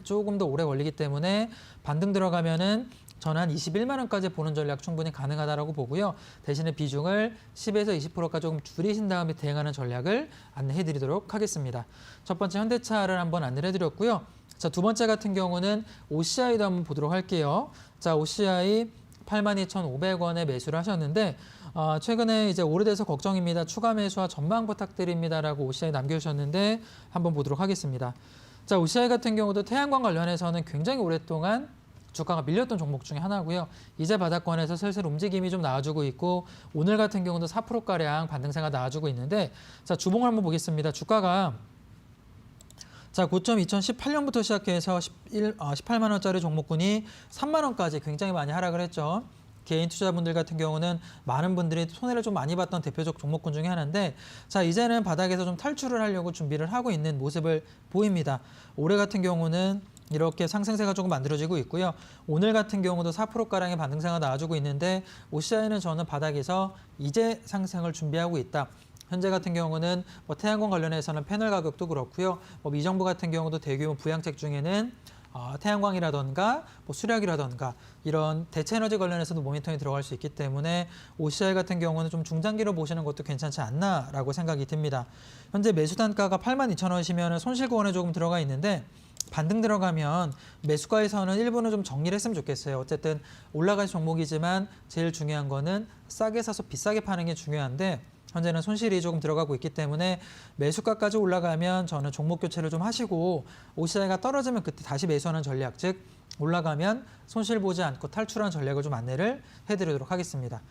조금 더 오래 걸리기 때문에 반등 들어가면은 저는 한 21만 원까지 보는 전략 충분히 가능하다라고 보고요. 대신에 비중을 10에서 20%까지 조금 줄이신 다음에 대응하는 전략을 안내해드리도록 하겠습니다. 첫 번째 현대차를 한번 안내를 해드렸고요. 자, 두 번째 같은 경우는 OCI도 한번 보도록 할게요. 자, OCI 82,500원에 매수를 하셨는데 최근에 이제 오래돼서 걱정입니다. 추가 매수와 전망 부탁드립니다라고 OCI 남겨주셨는데 한번 보도록 하겠습니다. 자, OCI 같은 경우도 태양광 관련해서는 굉장히 오랫동안 주가가 밀렸던 종목 중에 하나고요. 이제 바닥권에서 슬슬 움직임이 좀 나와주고 있고 오늘 같은 경우도 4%가량 반등세가 나와주고 있는데 자, 주봉을 한번 보겠습니다. 주가가 자, 고점 2018년부터 시작해서 18만 원짜리 종목군이 3만 원까지 굉장히 많이 하락을 했죠. 개인 투자분들 같은 경우는 많은 분들이 손해를 좀 많이 봤던 대표적 종목군 중에 하나인데, 자, 이제는 바닥에서 좀 탈출을 하려고 준비를 하고 있는 모습을 보입니다. 올해 같은 경우는 이렇게 상승세가 조금 만들어지고 있고요. 오늘 같은 경우도 4%가량의 반등세가 나와주고 있는데, OCI는 저는 바닥에서 이제 상승을 준비하고 있다. 현재 같은 경우는 뭐 태양광 관련해서는 패널 가격도 그렇고요. 뭐 미정부 같은 경우도 대규모 부양책 중에는 태양광이라던가 뭐 수력이라던가 이런 대체 에너지 관련해서도 모멘텀이 들어갈 수 있기 때문에 OCI 같은 경우는 좀 중장기로 보시는 것도 괜찮지 않나라고 생각이 듭니다. 현재 매수 단가가 82,000원이시면 손실구원에 조금 들어가 있는데, 반등 들어가면 매수가에서는 일부는 좀 정리를 했으면 좋겠어요. 어쨌든 올라갈 종목이지만 제일 중요한 거는 싸게 사서 비싸게 파는 게 중요한데, 현재는 손실이 조금 들어가고 있기 때문에 매수가까지 올라가면 저는 종목 교체를 좀 하시고, OCI가 떨어지면 그때 다시 매수하는 전략, 즉 올라가면 손실 보지 않고 탈출하는 전략을 좀 안내를 해드리도록 하겠습니다.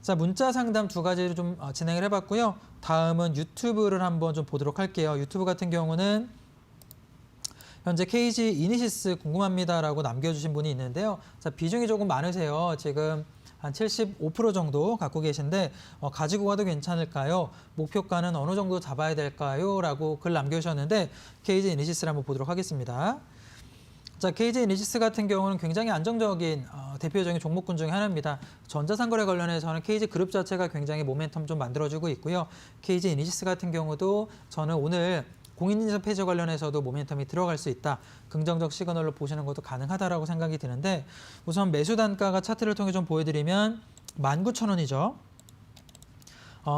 자, 문자 상담 2가지를 좀 진행을 해봤고요. 다음은 유튜브를 한번 좀 보도록 할게요. 유튜브 같은 경우는 현재 KG 이니시스 궁금합니다라고 남겨주신 분이 있는데요. 자, 비중이 조금 많으세요. 지금 한 75% 정도 갖고 계신데 가지고 가도 괜찮을까요? 목표가는 어느 정도 잡아야 될까요? 라고 글 남겨주셨는데, KG 이니시스를 한번 보도록 하겠습니다. 자, KG 이니시스 같은 경우는 굉장히 안정적인 대표적인 종목군 중에 하나입니다. 전자상거래 관련해서는 KG 그룹 자체가 굉장히 모멘텀 좀 만들어주고 있고요. KG 이니시스 같은 경우도 저는 오늘 공인인증 폐지 관련해서도 모멘텀이 들어갈 수 있다. 긍정적 시그널로 보시는 것도 가능하다라고 생각이 드는데, 우선 매수 단가가 차트를 통해 좀 보여드리면 19,000원이죠.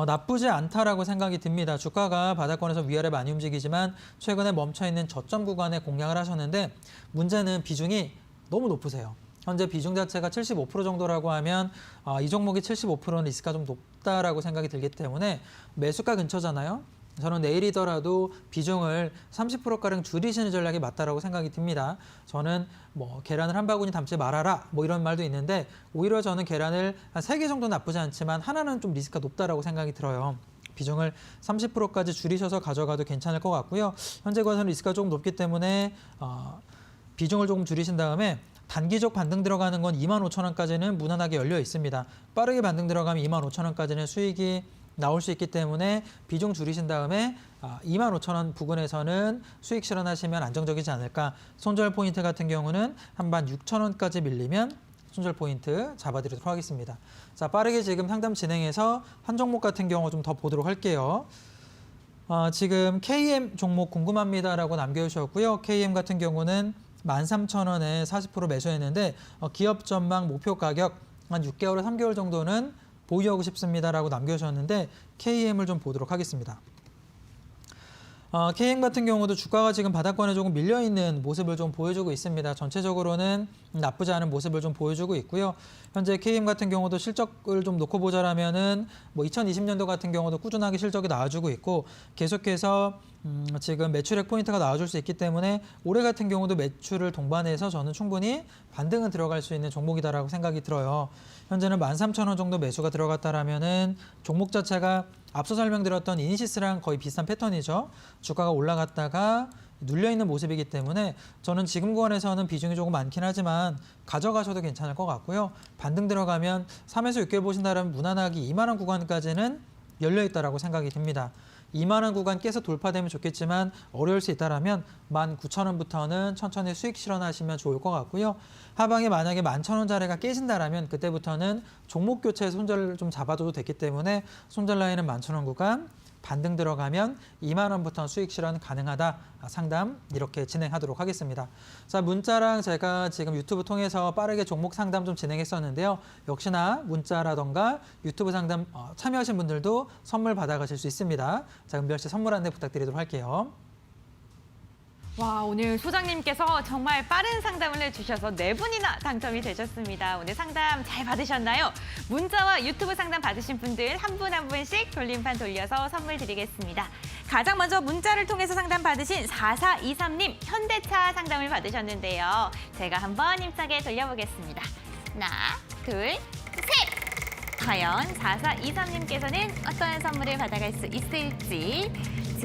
나쁘지 않다라고 생각이 듭니다. 주가가 바닥권에서 위아래 많이 움직이지만 최근에 멈춰있는 저점 구간에 공략을 하셨는데, 문제는 비중이 너무 높으세요. 현재 비중 자체가 75% 정도라고 하면 이 종목이 75%는 리스크가 좀 높다라고 생각이 들기 때문에 매수가 근처잖아요. 저는 내일이더라도 비중을 30%가량 줄이시는 전략이 맞다라고 생각이 듭니다. 저는 뭐 계란을 한 바구니 담지 말아라 뭐 이런 말도 있는데, 오히려 저는 계란을 한 3개 정도 나쁘지 않지만 하나는 좀 리스크가 높다라고 생각이 들어요. 비중을 30%까지 줄이셔서 가져가도 괜찮을 것 같고요. 현재 과세는 리스크가 조금 높기 때문에 비중을 조금 줄이신 다음에 단기적 반등 들어가는 건 25,000원까지는 무난하게 열려 있습니다. 빠르게 반등 들어가면 25,000원까지는 수익이 나올 수 있기 때문에 비중 줄이신 다음에 25,000원 부근에서는 수익 실현하시면 안정적이지 않을까. 손절 포인트 같은 경우는 한 16,000원까지 밀리면 손절 포인트 잡아드리도록 하겠습니다. 자, 빠르게 지금 상담 진행해서 한 종목 같은 경우 좀 더 보도록 할게요. 지금 KM 종목 궁금합니다라고 남겨주셨고요. KM 같은 경우는 13,000원에 40% 매수했는데 기업 전망 목표 가격 한 6개월에 3개월 정도는 보유하고 싶습니다라고 남겨주셨는데, KM을 좀 보도록 하겠습니다. KM 같은 경우도 주가가 지금 바닥권에 조금 밀려있는 모습을 좀 보여주고 있습니다. 전체적으로는 나쁘지 않은 모습을 좀 보여주고 있고요. 현재 KM 같은 경우도 실적을 좀 놓고 보자라면은 뭐 2020년도 같은 경우도 꾸준하게 실적이 나와주고 있고, 계속해서 지금 매출액 포인트가 나와줄 수 있기 때문에 올해 같은 경우도 매출을 동반해서 저는 충분히 반등은 들어갈 수 있는 종목이다라고 생각이 들어요. 현재는 13,000원 정도 매수가 들어갔다라면은 종목 자체가 앞서 설명드렸던 이니시스랑 거의 비슷한 패턴이죠. 주가가 올라갔다가 눌려있는 모습이기 때문에 저는 지금 구간에서는 비중이 조금 많긴 하지만 가져가셔도 괜찮을 것 같고요. 반등 들어가면 3에서 6개월 보신다면 무난하게 2만 원 구간까지는 열려있다라고 생각이 듭니다. 2만 원 구간 깨서 돌파되면 좋겠지만 어려울 수 있다라면 19,000원부터는 천천히 수익 실현하시면 좋을 것 같고요. 하방에 만약에 11,000원짜리가 깨진다라면 그때부터는 종목 교체 손절을 좀 잡아줘도 됐기 때문에 손절 라인은 11,000원 구간, 반등 들어가면 2만 원부터 수익 실현 가능하다. 상담 이렇게 진행하도록 하겠습니다. 자, 문자랑 제가 지금 유튜브 통해서 빠르게 종목 상담 좀 진행했었는데요. 역시나 문자라던가 유튜브 상담 참여하신 분들도 선물 받아가실 수 있습니다. 자, 은별 씨 선물 안내 부탁드리도록 할게요. 와, 오늘 소장님께서 정말 빠른 상담을 해주셔서 4분이나 당첨이 되셨습니다. 오늘 상담 잘 받으셨나요? 문자와 유튜브 상담 받으신 분들 한 분 한 분씩 돌림판 돌려서 선물 드리겠습니다. 가장 먼저 문자를 통해서 상담 받으신 4423님 현대차 상담을 받으셨는데요. 제가 한번 힘차게 돌려보겠습니다. 하나, 둘, 셋! 과연 4423님께서는 어떤 선물을 받아갈 수 있을지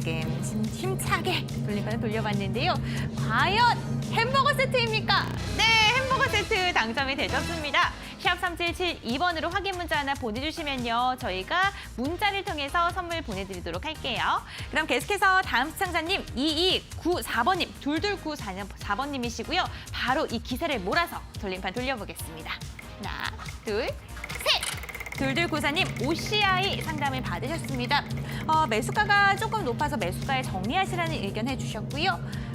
지금 힘차게 돌림판을 돌려봤는데요. 과연 햄버거 세트입니까? 네, 햄버거 세트 당첨이 되셨습니다. 샵 3772번으로 확인 문자 하나 보내주시면요. 저희가 문자를 통해서 선물 보내드리도록 할게요. 그럼 계속해서 다음 시청자님 2294번님, 2294번님이시고요. 바로 이 기세를 몰아서 돌림판 돌려보겠습니다. 하나, 둘, 셋! 2294님 OCI 상담을 받으셨습니다. 매수가가 조금 높아서 매수가에 정리하시라는 의견 해주셨고요.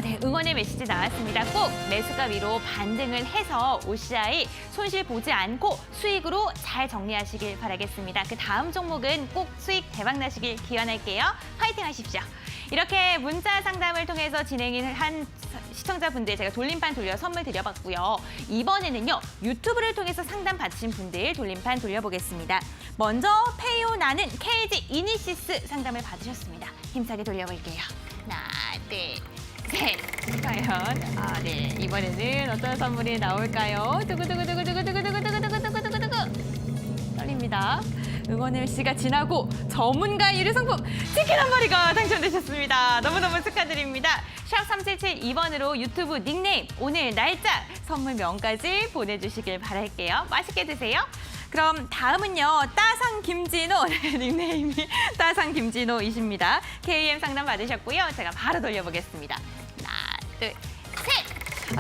네, 응원의 메시지 나왔습니다. 꼭 매수가 위로 반등을 해서 OCI 손실 보지 않고 수익으로 잘 정리하시길 바라겠습니다. 그 다음 종목은 꼭 수익 대박 나시길 기원할게요. 파이팅 하십시오. 이렇게 문자 상담을 통해서 진행을 한 시청자분들 제가 돌림판 돌려 선물 드려봤고요. 이번에는요, 유튜브를 통해서 상담 받으신 분들 돌림판 돌려보겠습니다. 먼저 페이오 나는 KG 이니시스 상담을 받으셨습니다. 힘차게 돌려볼게요. 하나, 둘, 셋. 과연 네, 이번에는 어떤 선물이 나올까요? 두구두구두구두구두구두구두구두구두구두구 떨립니다. 응원의 씨가 지나고 전문가 유료 상품 치킨 한 마리가 당첨되셨습니다. 너무너무 축하드립니다. 샵 3772번으로 유튜브 닉네임, 오늘 날짜, 선물명까지 보내주시길 바랄게요. 맛있게 드세요. 그럼 다음은요, 따상 김진호, 닉네임이 따상 김진호이십니다. KM 상담 받으셨고요. 제가 바로 돌려보겠습니다. 하나, 둘, 셋!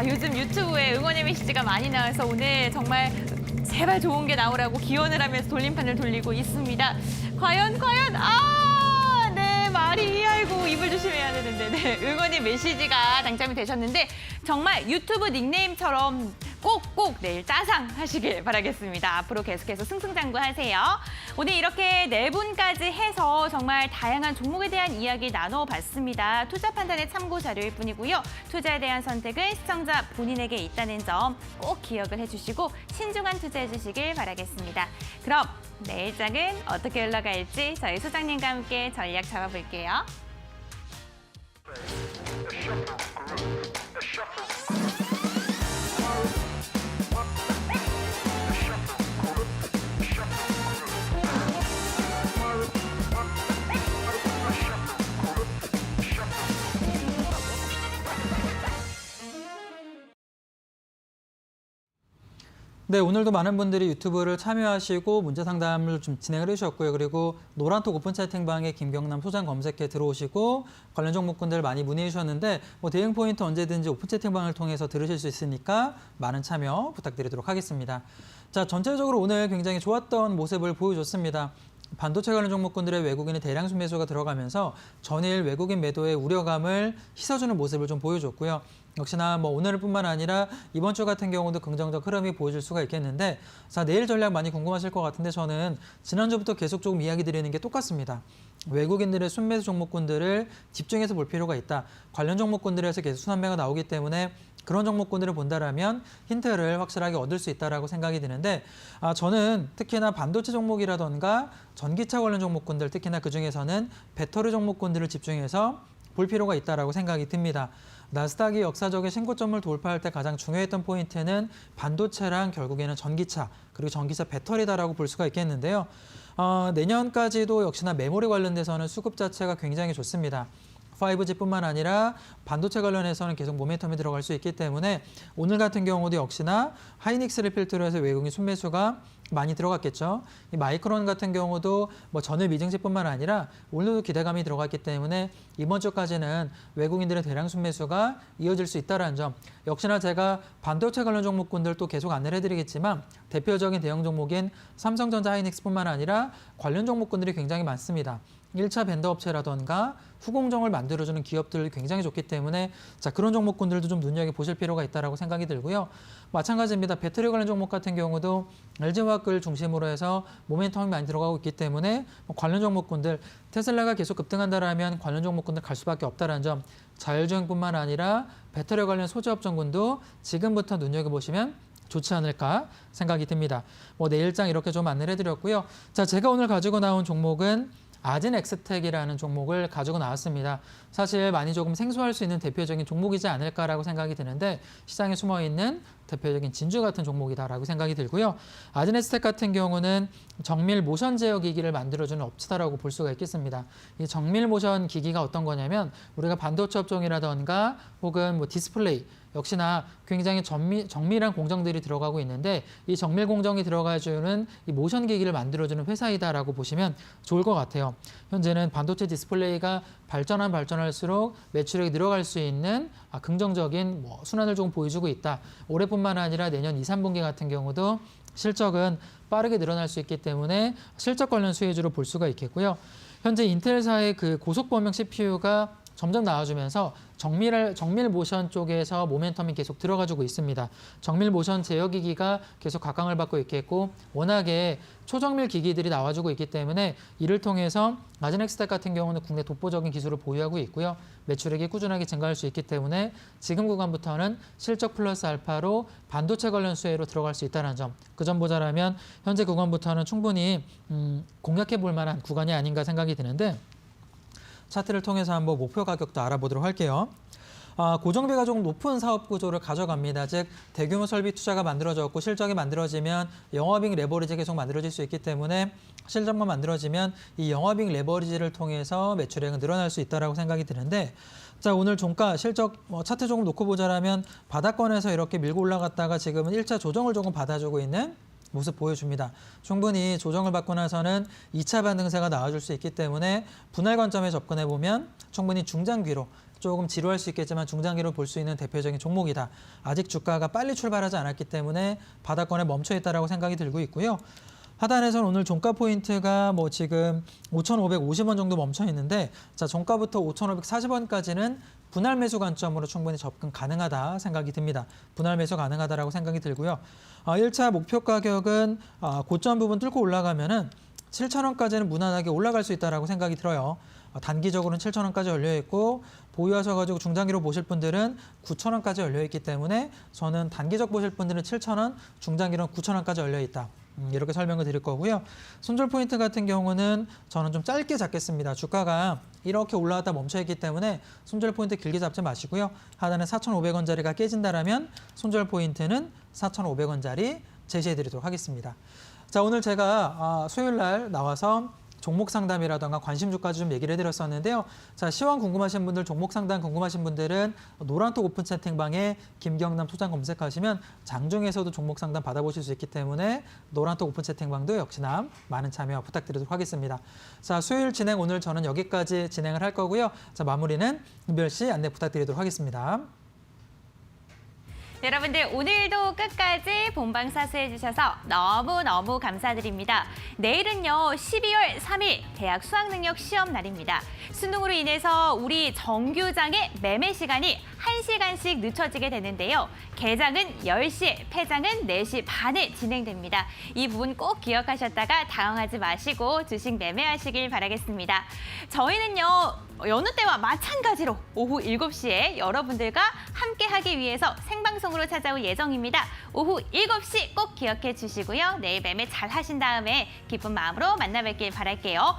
요즘 유튜브에 응원의 메시지가 많이 나와서 오늘 정말 제발 좋은 게 나오라고 기원을 하면서 돌림판을 돌리고 있습니다. 과연, 네, 말이, 아이고, 입을 조심해야 되는데, 네, 응원의 메시지가 당첨이 되셨는데, 정말 유튜브 닉네임처럼 꼭꼭 내일 따상 하시길 바라겠습니다. 앞으로 계속해서 승승장구하세요. 오늘 이렇게 네 분까지 해서 정말 다양한 종목에 대한 이야기 나눠봤습니다. 투자 판단의 참고 자료일 뿐이고요. 투자에 대한 선택은 시청자 본인에게 있다는 점 꼭 기억을 해주시고 신중한 투자해 주시길 바라겠습니다. 그럼 내일장은 어떻게 흘러갈지 저희 소장님과 함께 전략 잡아볼게요. 네, 오늘도 많은 분들이 유튜브를 참여하시고 문자 상담을 좀 진행을 해주셨고요. 그리고 노란톡 오픈 채팅방에 김경남 소장 검색해 들어오시고 관련 종목군들 많이 문의해 주셨는데 대응 포인트 언제든지 오픈 채팅방을 통해서 들으실 수 있으니까 많은 참여 부탁드리도록 하겠습니다. 자, 전체적으로 오늘 굉장히 좋았던 모습을 보여줬습니다. 반도체 관련 종목군들의 외국인의 대량 순매수가 들어가면서 전일 외국인 매도의 우려감을 씻어주는 모습을 좀 보여줬고요. 역시나 오늘 뿐만 아니라 이번 주 같은 경우도 긍정적 흐름이 보여질 수가 있겠는데, 자, 내일 전략 많이 궁금하실 것 같은데 저는 지난주부터 계속 조금 이야기 드리는 게 똑같습니다. 외국인들의 순매수 종목군들을 집중해서 볼 필요가 있다. 관련 종목군들에서 계속 순환매가 나오기 때문에 그런 종목군들을 본다라면 힌트를 확실하게 얻을 수 있다라고 생각이 드는데, 저는 특히나 반도체 종목이라던가 전기차 관련 종목군들, 특히나 그중에서는 배터리 종목군들을 집중해서 볼 필요가 있다라고 생각이 듭니다. 나스닥이 역사적인 신고점을 돌파할 때 가장 중요했던 포인트는 반도체랑 결국에는 전기차, 그리고 전기차 배터리다라고 볼 수가 있겠는데요. 내년까지도 역시나 메모리 관련돼서는 수급 자체가 굉장히 좋습니다. 5G뿐만 아니라 반도체 관련해서는 계속 모멘텀이 들어갈 수 있기 때문에 오늘 같은 경우도 역시나 하이닉스를 필두로 해서 외국인 순매수가 많이 들어갔겠죠. 이 마이크론 같은 경우도 전일 미증시뿐만 아니라 오늘도 기대감이 들어갔기 때문에 이번 주까지는 외국인들의 대량 순매수가 이어질 수 있다는 점. 역시나 제가 반도체 관련 종목군들 또 계속 안내를 해드리겠지만 대표적인 대형 종목인 삼성전자 하이닉스뿐만 아니라 관련 종목군들이 굉장히 많습니다. 1차 벤더 업체라던가 후공정을 만들어주는 기업들 굉장히 좋기 때문에 자, 그런 종목군들도 좀 눈여겨보실 필요가 있다고 생각이 들고요. 마찬가지입니다. 배터리 관련 종목 같은 경우도 LG화학을 중심으로 해서 모멘텀이 많이 들어가고 있기 때문에 관련 종목군들, 테슬라가 계속 급등한다라면 관련 종목군들 갈 수밖에 없다는 점, 자율주행뿐만 아니라 배터리 관련 소재업종군도 지금부터 눈여겨보시면 좋지 않을까 생각이 듭니다. 내일장 이렇게 좀 안내를 해드렸고요. 자, 제가 오늘 가지고 나온 종목은 아진엑스텍이라는 종목을 가지고 나왔습니다. 사실 많이 조금 생소할 수 있는 대표적인 종목이지 않을까라고 생각이 드는데 시장에 숨어있는 대표적인 진주 같은 종목이다라고 생각이 들고요. 아진엑스텍 같은 경우는 정밀 모션 제어 기기를 만들어주는 업체다라고 볼 수가 있겠습니다. 이 정밀 모션 기기가 어떤 거냐면 우리가 반도체 업종이라던가 혹은 뭐 디스플레이 역시나 굉장히 정밀한 공정들이 들어가고 있는데 이 정밀 공정이 들어가주는 이 모션 기기를 만들어주는 회사이다라고 보시면 좋을 것 같아요. 현재는 반도체 디스플레이가 발전할수록 매출액이 늘어갈 수 있는 긍정적인 순환을 조금 보여주고 있다. 올해뿐만 아니라 내년 2, 3분기 같은 경우도 실적은 빠르게 늘어날 수 있기 때문에 실적 관련 수혜주로 볼 수가 있겠고요. 현재 인텔사의 그 고속 범용 CPU가 점점 나와주면서 정밀 모션 쪽에서 모멘텀이 계속 들어가지고 있습니다. 정밀 모션 제어 기기가 계속 각광을 받고 있겠고 워낙에 초정밀 기기들이 나와주고 있기 때문에 이를 통해서 아진엑스텍 같은 경우는 국내 독보적인 기술을 보유하고 있고요. 매출액이 꾸준하게 증가할 수 있기 때문에 지금 구간부터는 실적 플러스 알파로 반도체 관련 수혜로 들어갈 수 있다는 점. 그 점 보자라면 현재 구간부터는 충분히 공략해 볼 만한 구간이 아닌가 생각이 드는데 차트를 통해서 한번 목표 가격도 알아보도록 할게요. 고정비가 조금 높은 사업 구조를 가져갑니다. 즉 대규모 설비 투자가 만들어졌고 실적이 만들어지면 영업이익 레버리지 계속 만들어질 수 있기 때문에 실적만 만들어지면 이 영업이익 레버리지를 통해서 매출액은 늘어날 수 있다고 생각이 드는데 자 오늘 종가 실적 차트 조금 놓고 보자라면 바닥권에서 이렇게 밀고 올라갔다가 지금은 1차 조정을 조금 받아주고 있는 모습 보여줍니다. 충분히 조정을 받고 나서는 2차 반등세가 나와줄 수 있기 때문에 분할 관점에 접근해보면 충분히 중장기로 조금 지루할 수 있겠지만 중장기로 볼 수 있는 대표적인 종목이다. 아직 주가가 빨리 출발하지 않았기 때문에 바닥권에 멈춰 있다라고 생각이 들고 있고요. 하단에서는 오늘 종가 포인트가 지금 5,550원 정도 멈춰 있는데 자 종가부터 5,540원까지는 분할 매수 관점으로 충분히 접근 가능하다 생각이 듭니다. 분할 매수 가능하다라고 생각이 들고요. 1차 목표 가격은 고점 부분 뚫고 올라가면은 7,000원까지는 무난하게 올라갈 수 있다라고 생각이 들어요. 단기적으로는 7,000원까지 열려 있고 보유하셔가지고 중장기로 보실 분들은 9,000원까지 열려 있기 때문에 저는 단기적 보실 분들은 7,000원, 중장기로는 9,000원까지 열려 있다. 이렇게 설명을 드릴 거고요. 손절 포인트 같은 경우는 저는 좀 짧게 잡겠습니다. 주가가 이렇게 올라왔다 멈춰있기 때문에 손절 포인트 길게 잡지 마시고요. 하단에 4,500원짜리가 깨진다라면 손절 포인트는 4,500원짜리 제시해드리도록 하겠습니다. 자 오늘 제가 수요일 날 나와서 종목 상담이라던가 관심주까지 좀 얘기를 해드렸었는데요. 자, 시황 궁금하신 분들, 종목 상담 궁금하신 분들은 노란톡 오픈 채팅방에 김경남 소장 검색하시면 장중에서도 종목 상담 받아보실 수 있기 때문에 노란톡 오픈 채팅방도 역시나 많은 참여 부탁드리도록 하겠습니다. 자, 수요일 진행 오늘 저는 여기까지 진행을 할 거고요. 자, 마무리는 은별 씨 안내 부탁드리도록 하겠습니다. 여러분들 오늘도 끝까지 본방사수해 주셔서 너무너무 감사드립니다. 내일은요 12월 3일 대학 수학능력 시험 날입니다. 수능으로 인해서 우리 정규장의 매매 시간이 1시간씩 늦춰지게 되는데요. 개장은 10시, 폐장은 4시 반에 진행됩니다. 이 부분 꼭 기억하셨다가 당황하지 마시고 주식 매매하시길 바라겠습니다. 저희는요 여느 때와 마찬가지로 오후 7시에 여러분들과 함께하기 위해서 생방송으로 찾아올 예정입니다. 오후 7시 꼭 기억해 주시고요. 내일 매매 잘 하신 다음에 기쁜 마음으로 만나뵙길 바랄게요.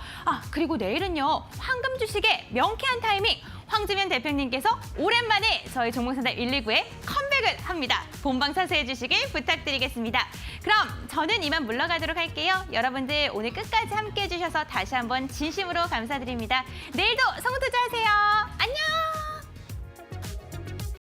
그리고 내일은요 황금 주식의 명쾌한 타이밍 황지면 대표님께서 오랜만에 저희 종목상담 119에 컴백을 합니다. 본방사수해 주시길 부탁드리겠습니다. 그럼 저는 이만 물러가도록 할게요. 여러분들 오늘 끝까지 함께해 주셔서 다시 한번 진심으로 감사드립니다. 내일도 성투